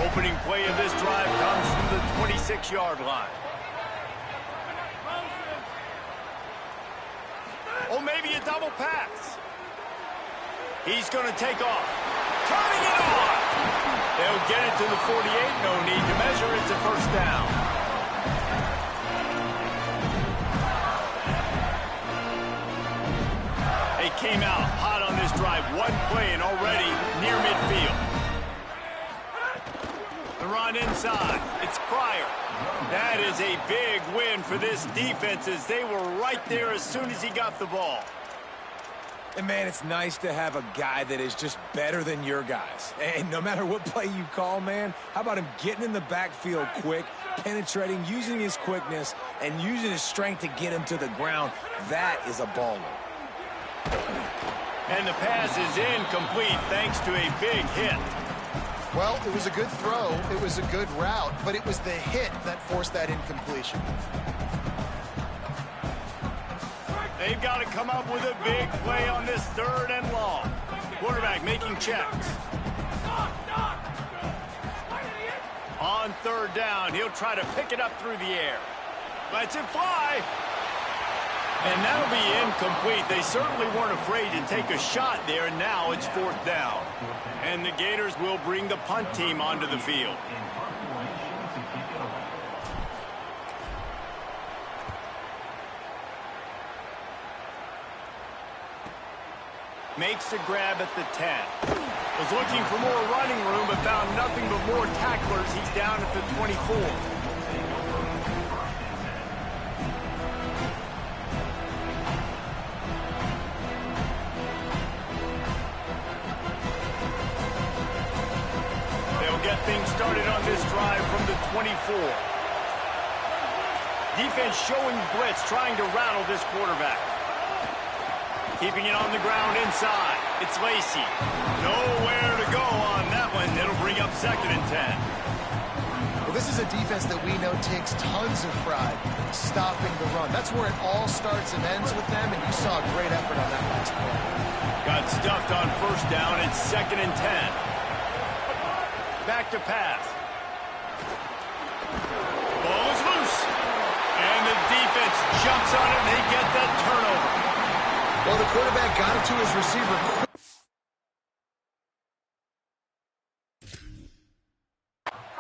Opening play of this drive comes from the 26-yard line. Oh, maybe a double pass. He's going to take off. Turning it on. They'll get it to the 48. No need to measure. It's a first down. They came out hot on this drive. One play and already near midfield. The run inside. It's Pryor. That is a big win for this defense as they were right there as soon as he got the ball. And, man, it's nice to have a guy that is just better than your guys. And no matter what play you call, man, how about him getting in the backfield quick, penetrating, using his quickness, and using his strength to get him to the ground? That is a baller. And the pass is incomplete thanks to a big hit. Well, it was a good throw. It was a good route, but it was the hit that forced that incompletion. They've got to come up with a big play on this 3rd and long. Quarterback making checks. On 3rd down, he'll try to pick it up through the air. Lets it fly. And that'll be incomplete. They certainly weren't afraid to take a shot there, and now it's 4th down. And the Gators will bring the punt team onto the field. Makes the grab at the 10. Was looking for more running room, but found nothing but more tacklers. He's down at the 24. They'll get things started on this drive from the 24. Defense showing blitz, trying to rattle this quarterback. Keeping it on the ground inside. It's Lacy. Nowhere to go on that one. It'll bring up 2nd and 10. Well, this is a defense that we know takes tons of pride stopping the run. That's where it all starts and ends with them, and you saw a great effort on that last play. Got stuffed on 1st down. It's 2nd and 10. Back to pass. Ball is loose. And the defense jumps on it, and they get that turnover. Well, the quarterback got it to his receiver.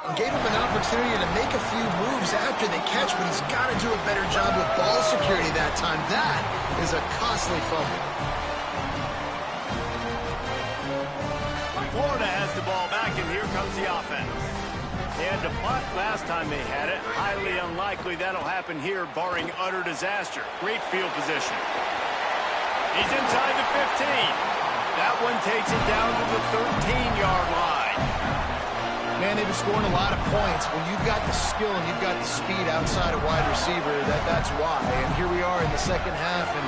And gave him an opportunity to make a few moves after the catch, but he's got to do a better job with ball security that time. That is a costly fumble. Florida has the ball back, and here comes the offense. They had to punt last time they had it. Highly unlikely that'll happen here, barring utter disaster. Great field position. He's inside the 15. That one takes it down to the 13-yard line. Man, they've been scoring a lot of points. When you've got the skill and you've got the speed outside of wide receiver, that's why. And here we are in the second half, and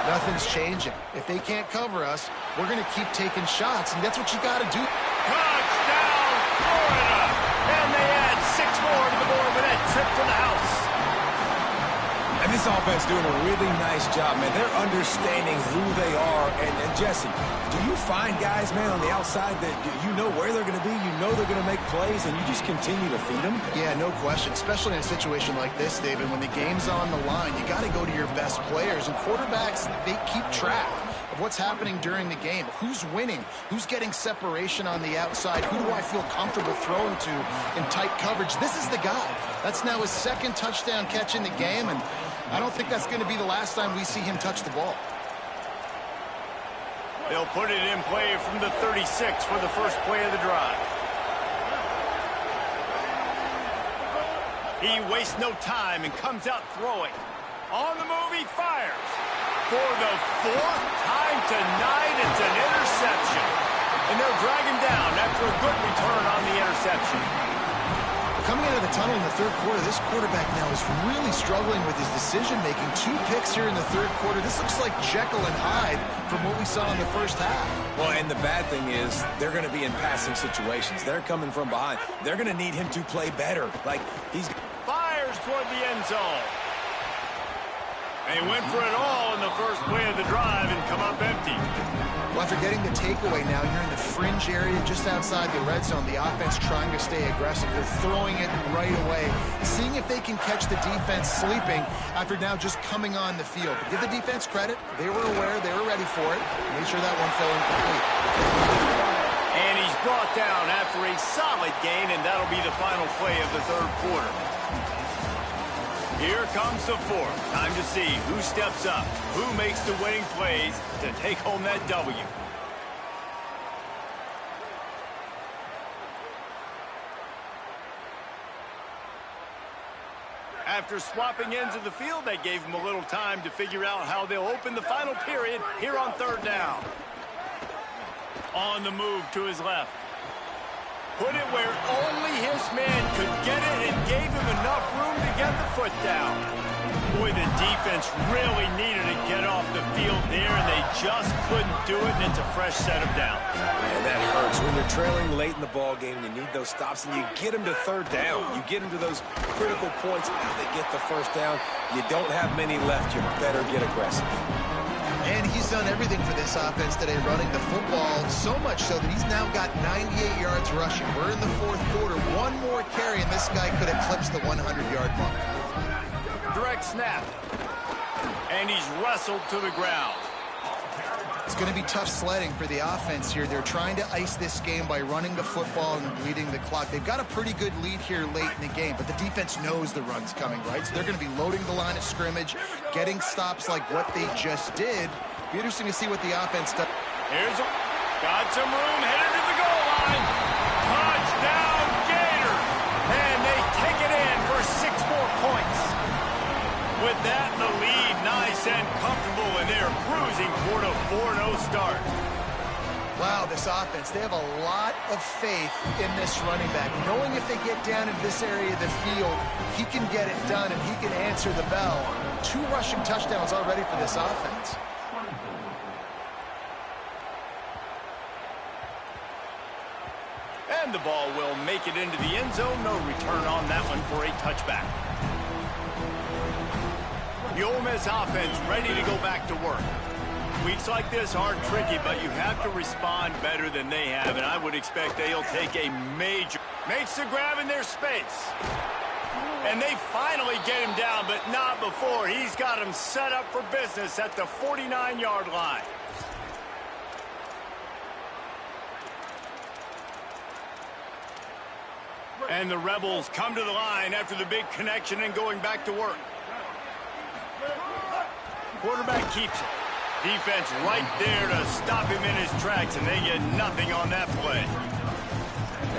nothing's changing. If they can't cover us, we're going to keep taking shots, and that's what you got to do. Touchdown, Florida! And they add 6 more to the board with that trip to the house. And this offense doing a really nice job, man. They're understanding who they are. And Jesse, do you find guys, man, on the outside that you know where they're going to be, you know they're going to make plays, and you just continue to feed them? Yeah, no question, especially in a situation like this, David. When the game's on the line, you got to go to your best players. And quarterbacks, they keep track of what's happening during the game. Who's winning? Who's getting separation on the outside? Who do I feel comfortable throwing to in tight coverage? This is the guy. That's now his 2nd touchdown catch in the game, and I don't think that's going to be the last time we see him touch the ball. They'll put it in play from the 36 for the first play of the drive. He wastes no time and comes out throwing. On the move, he fires. For the 4th time tonight, it's an interception. And they'll drag him down after a good return on the interception. Coming out of the tunnel in the 3rd quarter, this quarterback now is really struggling with his decision-making. 2 picks here in the 3rd quarter. This looks like Jekyll and Hyde from what we saw in the 1st half. Well, and the bad thing is they're going to be in passing situations. They're coming from behind. They're going to need him to play better. Like, he's... Fires toward the end zone. They went for it all in the first play of the drive and come up empty. Well, after getting the takeaway now, you're in the fringe area just outside the red zone. The offense trying to stay aggressive. They're throwing it right away, seeing if they can catch the defense sleeping after now just coming on the field. But give the defense credit. They were aware. They were ready for it. Made sure that one fell incomplete. And he's brought down after a solid gain, and that'll be the final play of the 3rd quarter. Here comes the 4th. Time to see who steps up, who makes the winning plays to take home that W. After swapping ends of the field, they gave him a little time to figure out how they'll open the final period here on 3rd down. On the move to his left. Put it where only his man could get it and gave him enough room to get the foot down. Boy, the defense really needed to get off the field there, and they just couldn't do it, and it's a fresh set of downs. Man, that hurts. When you're trailing late in the ball game, you need those stops, and you get them to 3rd down. You get them to those critical points. Now they get the 1st down. You don't have many left. You better get aggressive. And he's done everything for this offense today, running the football, so much so that he's now got 98 yards rushing. We're in the 4th quarter. One more carry, and this guy could eclipse the 100-yard mark. Direct snap. And he's wrestled to the ground. It's going to be tough sledding for the offense here. They're trying to ice this game by running the football and bleeding the clock. They've got a pretty good lead here late in the game, but the defense knows the run's coming, right? So they're going to be loading the line of scrimmage, getting stops like what they just did. Be interesting to see what the offense does. Got some room, headed to the goal line. Touchdown, Gators. And they take it in for 6 more points. With that, the lead nice and comfortable, and they're cruising toward a 4-0 start. Wow, this offense, they have a lot of faith in this running back. Knowing if they get down in this area of the field, he can get it done and he can answer the bell. 2 rushing touchdowns already for this offense. And the ball will make it into the end zone. No return on that one for a touchback. The Ole Miss offense ready to go back to work. Weeks like this are tricky, but you have to respond better than they have, and I would expect they'll take a major... Makes the grab in their space. And they finally get him down, but not before. He's got him set up for business at the 49-yard line. And the Rebels come to the line after the big connection and going back to work. Quarterback keeps it. Defense right there to stop him in his tracks, and they get nothing on that play.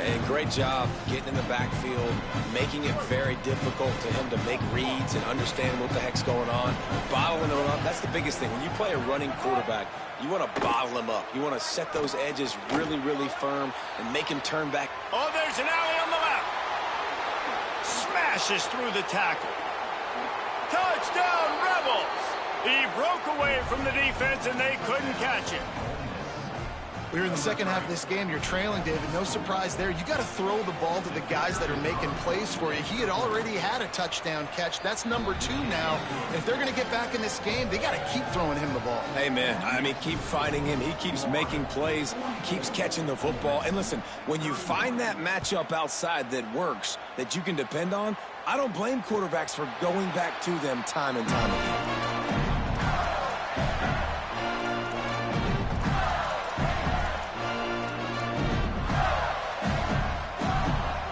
Hey, great job getting in the backfield, making it very difficult to him to make reads and understand what the heck's going on. Bottling him up, that's the biggest thing. When you play a running quarterback, you want to bottle him up. You want to set those edges really, really firm and make him turn back. Oh, there's an alley on the left. Smashes through the tackle. Touchdown, Rebels! He broke away from the defense, and they couldn't catch him. We're in the second half of this game. You're trailing, David. No surprise there. You got to throw the ball to the guys that are making plays for you. He had already had a touchdown catch. That's number 2 now. And if they're going to get back in this game, they got to keep throwing him the ball. Amen. I mean, keep finding him. He keeps making plays, keeps catching the football. And listen, when you find that matchup outside that works, that you can depend on, I don't blame quarterbacks for going back to them time and time again.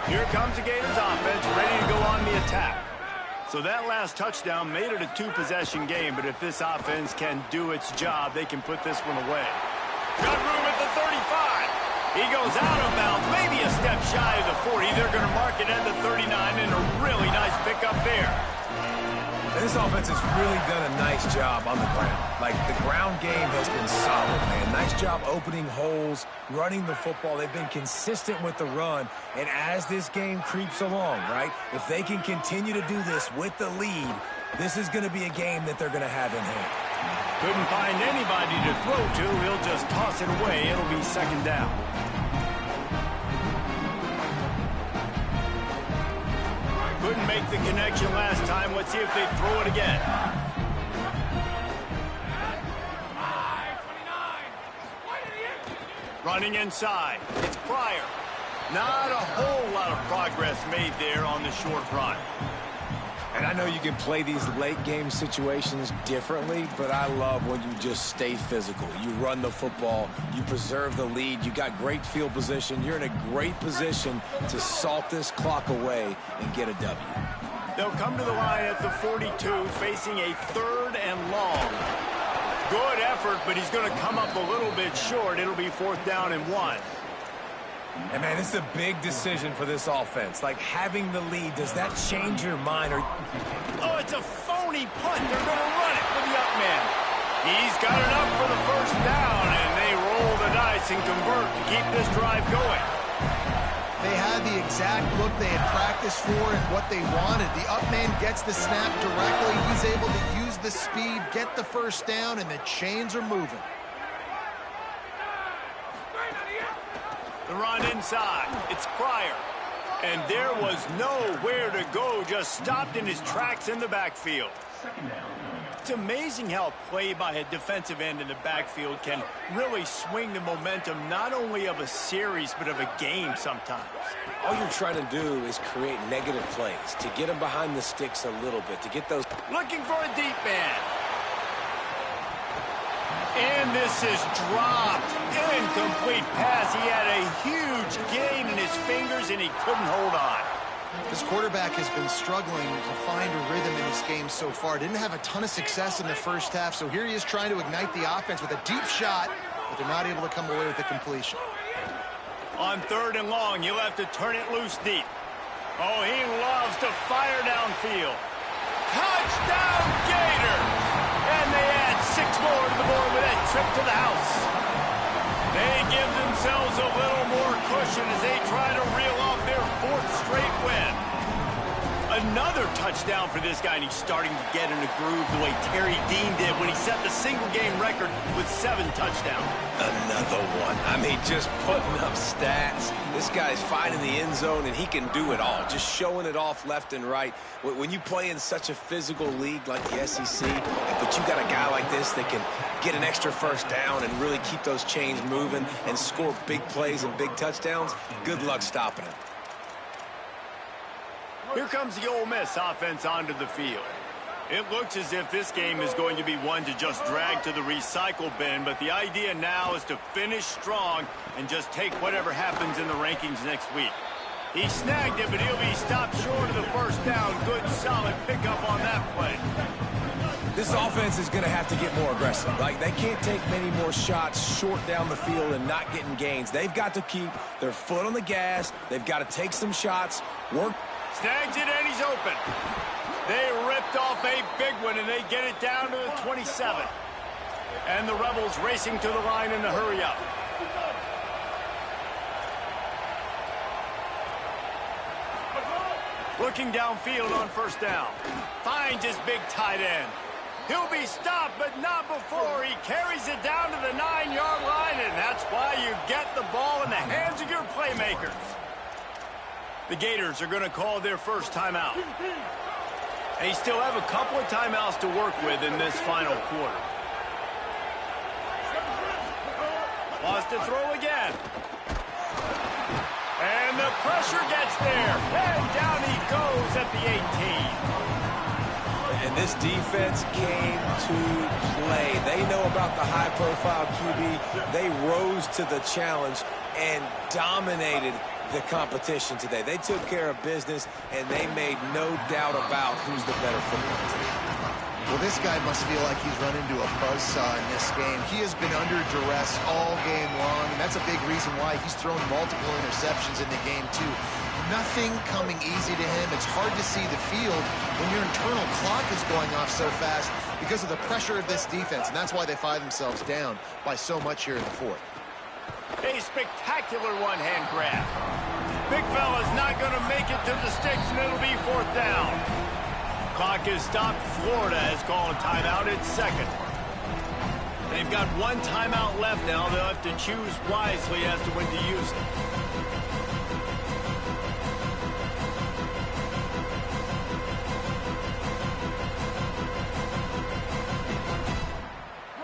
Here comes the Gators offense, ready to go on the attack. So that last touchdown made it a 2-possession game, but if this offense can do its job, they can put this one away. Got room at the 35. He goes out of bounds, maybe a step shy of the 40. They're going to mark it at the 39, and a really nice pickup there. And this offense has really done a nice job on the ground. Like, the ground game has been solid, man. Nice job opening holes, running the football. They've been consistent with the run. And as this game creeps along, right, if they can continue to do this with the lead, this is going to be a game that they're going to have in hand. Couldn't find anybody to throw to. He'll just toss it away. It'll be second down. Couldn't make the connection last time. Let's see if they throw it again. Running inside. It's Pryor. Not a whole lot of progress made there on the short run. And I know you can play these late game situations differently, but I love when you just stay physical. You run the football, you preserve the lead, you got great field position, you're in a great position to salt this clock away and get a W. They'll come to the line at the 42, facing a 3rd and long. Good effort, but he's going to come up a little bit short. It'll be 4th down and 1. And, man, this is a big decision for this offense. Like, having the lead, does that change your mind? Or... Oh, it's a phony punt. They're going to run it with the up man. He's got it up for the 1st down, and they roll the dice and convert to keep this drive going. They had the exact look they had practiced for and what they wanted. The up man gets the snap directly. He's able to use the speed, get the 1st down, and the chains are moving. The run inside. It's Pryor. And there was nowhere to go. Just stopped in his tracks in the backfield. It's amazing how play by a defensive end in the backfield can really swing the momentum not only of a series but of a game sometimes. All you're trying to do is create negative plays, to get them behind the sticks a little bit, to get those... Looking for a deep man. And this is dropped. Incomplete pass. He had a huge gain in his fingers, and he couldn't hold on. This quarterback has been struggling to find a rhythm in his game so far. Didn't have a ton of success in the 1st half, so here he is trying to ignite the offense with a deep shot. but they're not able to come away with the completion. On 3rd and long, you'll have to turn it loose deep. Oh, he loves to fire downfield. Touchdown, Gators! And they add 6 more to the board with that trip to the house. They give themselves a little more cushion as they try to reel off their 4th straight win. Another touchdown for this guy, and he's starting to get in a groove the way Terry Dean did when he set the single-game record with 7 touchdowns. Another one. I mean, just putting up stats. This guy's finding the end zone, and he can do it all, just showing it off left and right. When you play in such a physical league like the SEC, but you got a guy like this that can get an extra first down and really keep those chains moving and score big plays and big touchdowns, good luck stopping him. Here comes the Ole Miss offense onto the field. It looks as if this game is going to be one to just drag to the recycle bin, but the idea now is to finish strong and just take whatever happens in the rankings next week. He snagged it, but he'll be stopped short of the first down. Good, solid pickup on that play. This offense is going to have to get more aggressive. Like, they can't take many more shots short down the field and not getting gains. They've got to keep their foot on the gas. They've got to take some shots, work. Snags it, and he's open. They ripped off a big one, and they get it down to the 27. And the Rebels racing to the line in a hurry up. Looking downfield on 1st down. Finds his big tight end. He'll be stopped, but not before he carries it down to the 9-yard line, and that's why you get the ball in the hands of your playmakers. The Gators are going to call their first timeout. They still have a couple of timeouts to work with in this final quarter. Wants to throw again. And the pressure gets there. And down he goes at the 18. And this defense came to play. They know about the high-profile QB. They rose to the challenge and dominated the competition today. They took care of business, and they made no doubt about who's the better football team. Well, this guy must feel like he's run into a buzzsaw in this game. He has been under duress all game long, and that's a big reason why he's thrown multiple interceptions in the game, too. Nothing coming easy to him. It's hard to see the field when your internal clock is going off so fast because of the pressure of this defense, and that's why they find themselves down by so much here in the 4th. A spectacular one-hand grab. Big fella's not going to make it to the sticks, and it'll be 4th down. Clock is stopped. Florida has called a timeout at 2nd. They've got 1 timeout left now. They'll have to choose wisely as to when to use it.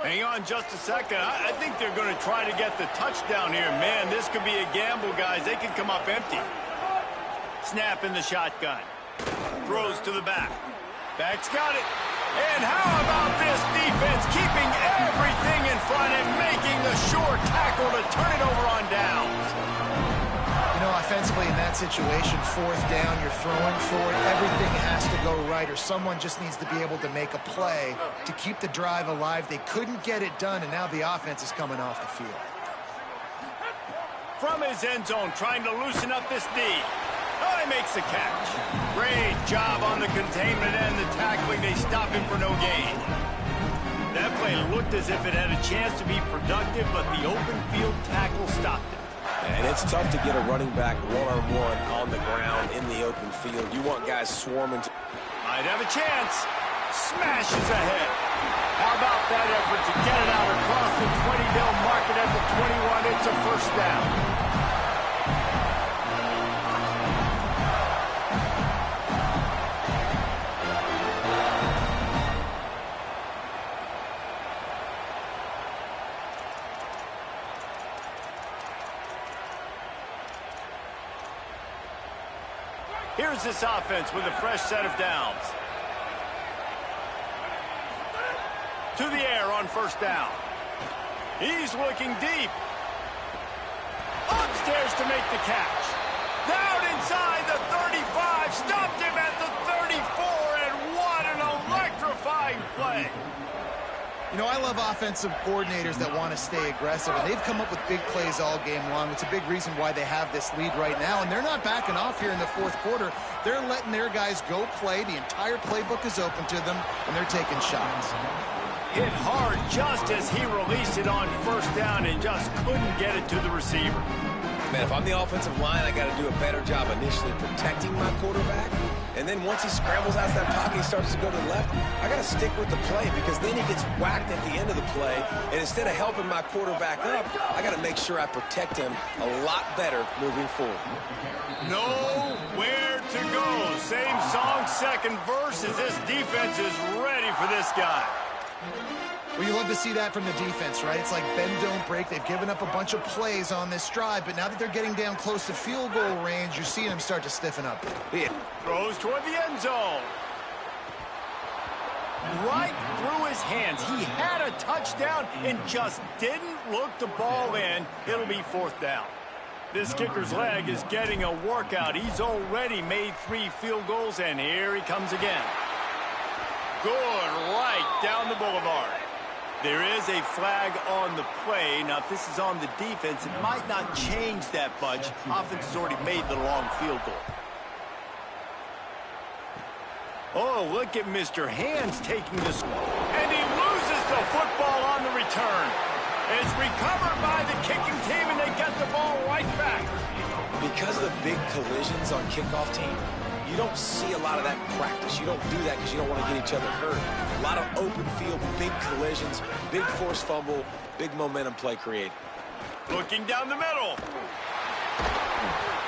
Hang on just a second. I think they're going to try to get the touchdown here. Man, this could be a gamble, guys. They could come up empty. Snap in the shotgun. Throws to the back. Back's got it. And how about this defense keeping everything in front and making the sure tackle to turn it over on downs? You know, offensively in that situation, 4th down, you're throwing for it. Everything has to go right, or someone just needs to be able to make a play to keep the drive alive. They couldn't get it done, and now the offense is coming off the field. From his end zone, trying to loosen up this D. Oh, he makes the catch. Great job on the containment and the tackling. They stop him for no gain. That play looked as if it had a chance to be productive, but the open field tackle stopped it. And it's tough to get a running back one-on-one on the ground in the open field. You want guys swarming. Might have a chance. Smashes ahead. How about that effort to get it out across the 20-bill market at the 21? It's a 1st down. Here's this offense with a fresh set of downs. To the air on 1st down. He's looking deep. Upstairs to make the catch. Down inside the 35. Stopped him at the 34. And what an electrifying play. You You know, I love offensive coordinators that want to stay aggressive, and they've come up with big plays all game long. It's a big reason why they have this lead right now, and they're not backing off here in the fourth quarter. They're letting their guys go play. The entire playbook is open to them, and they're taking shots. Hit hard just as he released it on first down and just couldn't get it to the receiver. Man, if I'm the offensive line, I got to do a better job initially protecting my quarterback. And then once he scrambles out of that pocket, he starts to go to the left, I got to stick with the play because then he gets whacked at the end of the play. And instead of helping my quarterback up, I got to make sure I protect him a lot better moving forward. Nowhere to go. Same song, second verse, as this defense is ready for this guy. Well, you love to see that from the defense, right? It's like bend, don't break. They've given up a bunch of plays on this drive, but now that they're getting down close to field goal range, you're seeing them start to stiffen up. Throws toward the end zone. Right through his hands. He had a touchdown and just didn't look the ball in. It'll be fourth down. This kicker's leg is getting a workout. He's already made 3 field goals, and here he comes again. Good right down the boulevard. There is a flag on the play. Now, if this is on the defense, it might not change that much. Offense has already made the long field goal. Oh, look at Mr. Hands taking this. And he loses the football on the return. It's recovered by the kicking team, and they get the ball right back. Because of the big collisions on kickoff team, you don't see a lot of that in practice. You don't do that because you don't want to get each other hurt. A lot of open field, big collisions, big forced fumble, big momentum play created. Looking down the middle.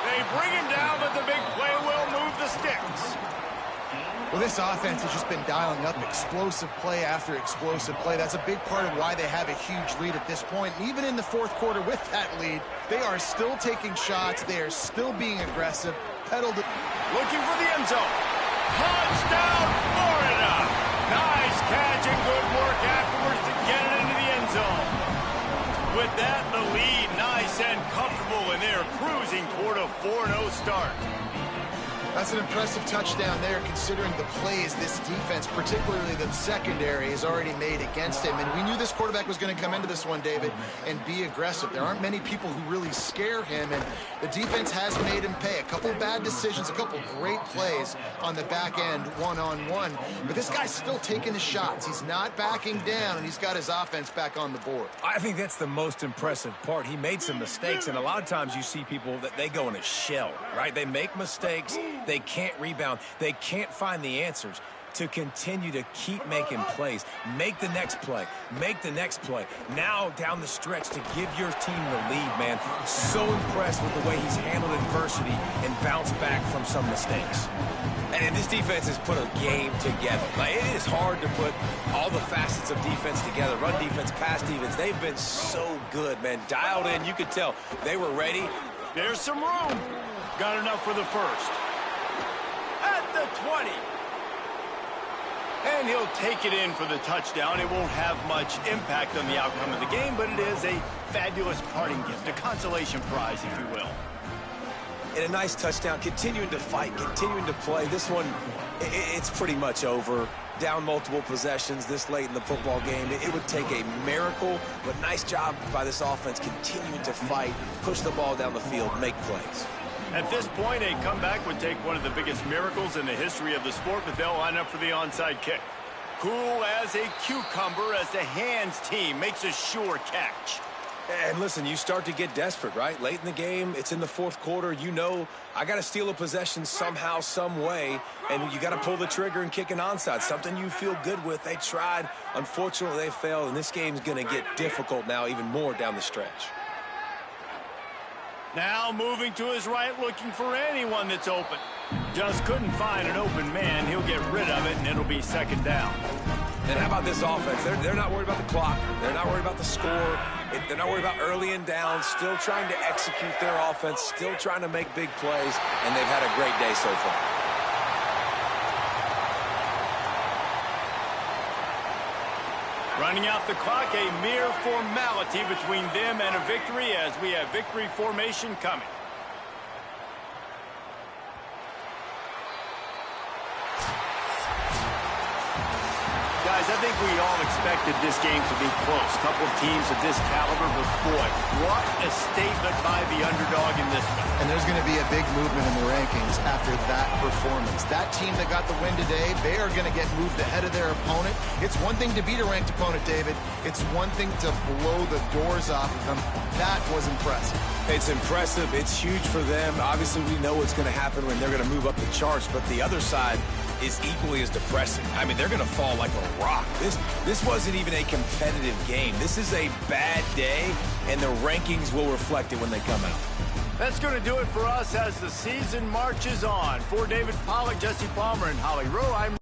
They bring him down, but the big play will move the sticks. Well, this offense has just been dialing up explosive play after explosive play. That's a big part of why they have a huge lead at this point. And even in the fourth quarter with that lead, they are still taking shots. They are still being aggressive. Looking for the end zone. Touchdown, Florida! Nice catch and good work afterwards to get it into the end zone. With that, the lead nice and comfortable, and they're cruising toward a 4-0 start. That's an impressive touchdown there, considering the plays this defense, particularly the secondary, has already made against him. And we knew this quarterback was going to come into this one, David, and be aggressive. There aren't many people who really scare him, and the defense has made him pay. A couple bad decisions, a couple great plays on the back end, one-on-one. But this guy's still taking the shots. He's not backing down, and he's got his offense back on the board. I think that's the most impressive part. He made some mistakes, and a lot of times you see people that they go in a shell, right? They make mistakes. They can't rebound. They can't find the answers to continue to keep making plays. Make the next play. Make the next play. Now down the stretch to give your team the lead, man. So impressed with the way he's handled adversity and bounced back from some mistakes. And this defense has put a game together. Like, it is hard to put all the facets of defense together. Run defense, pass defense. They've been so good, man. Dialed in. You could tell they were ready. There's some room. Got enough for the first. At the 20. And he'll take it in for the touchdown. It won't have much impact on the outcome of the game, but it is a fabulous parting gift, a consolation prize, if you will. And a nice touchdown, continuing to fight, continuing to play. This one, it's pretty much over. Down multiple possessions this late in the football game. It would take a miracle, but nice job by this offense continuing to fight, push the ball down the field, make plays. At this point, a comeback would take one of the biggest miracles in the history of the sport, but they'll line up for the onside kick. Cool as a cucumber as the Hands team makes a sure catch. And listen, you start to get desperate, right? Late in the game, it's in the fourth quarter. You know, I got to steal a possession somehow, some way, and you got to pull the trigger and kick an onside, something you feel good with. They tried. Unfortunately, they failed, and this game's going to get difficult now, even more down the stretch. Now moving to his right, looking for anyone that's open. Just couldn't find an open man. He'll get rid of it, and it'll be second down. And how about this offense? They're not worried about the clock. They're not worried about the score. They're not worried about early and down. Still trying to execute their offense. Still trying to make big plays. And they've had a great day so far. Running out the clock, a mere formality between them and a victory as we have victory formation coming. Guys, I think we all expected this game to be close. Couple of teams of this caliber, but boy, what a statement by the underdog in this one. And there's going to be a big movement in the rankings after that performance. That team that got the win today, they are going to get moved ahead of their opponent. It's one thing to beat a ranked opponent, David. It's one thing to blow the doors off of them. That was impressive. It's impressive. It's huge for them. Obviously, we know what's going to happen when they're going to move up the charts, but the other side is equally as depressing. I mean, they're going to fall like a rock. This wasn't even a competitive game. This is a bad day, and the rankings will reflect it when they come out. That's going to do it for us as the season marches on. For David Pollack, Jesse Palmer, and Holly Rowe, I'm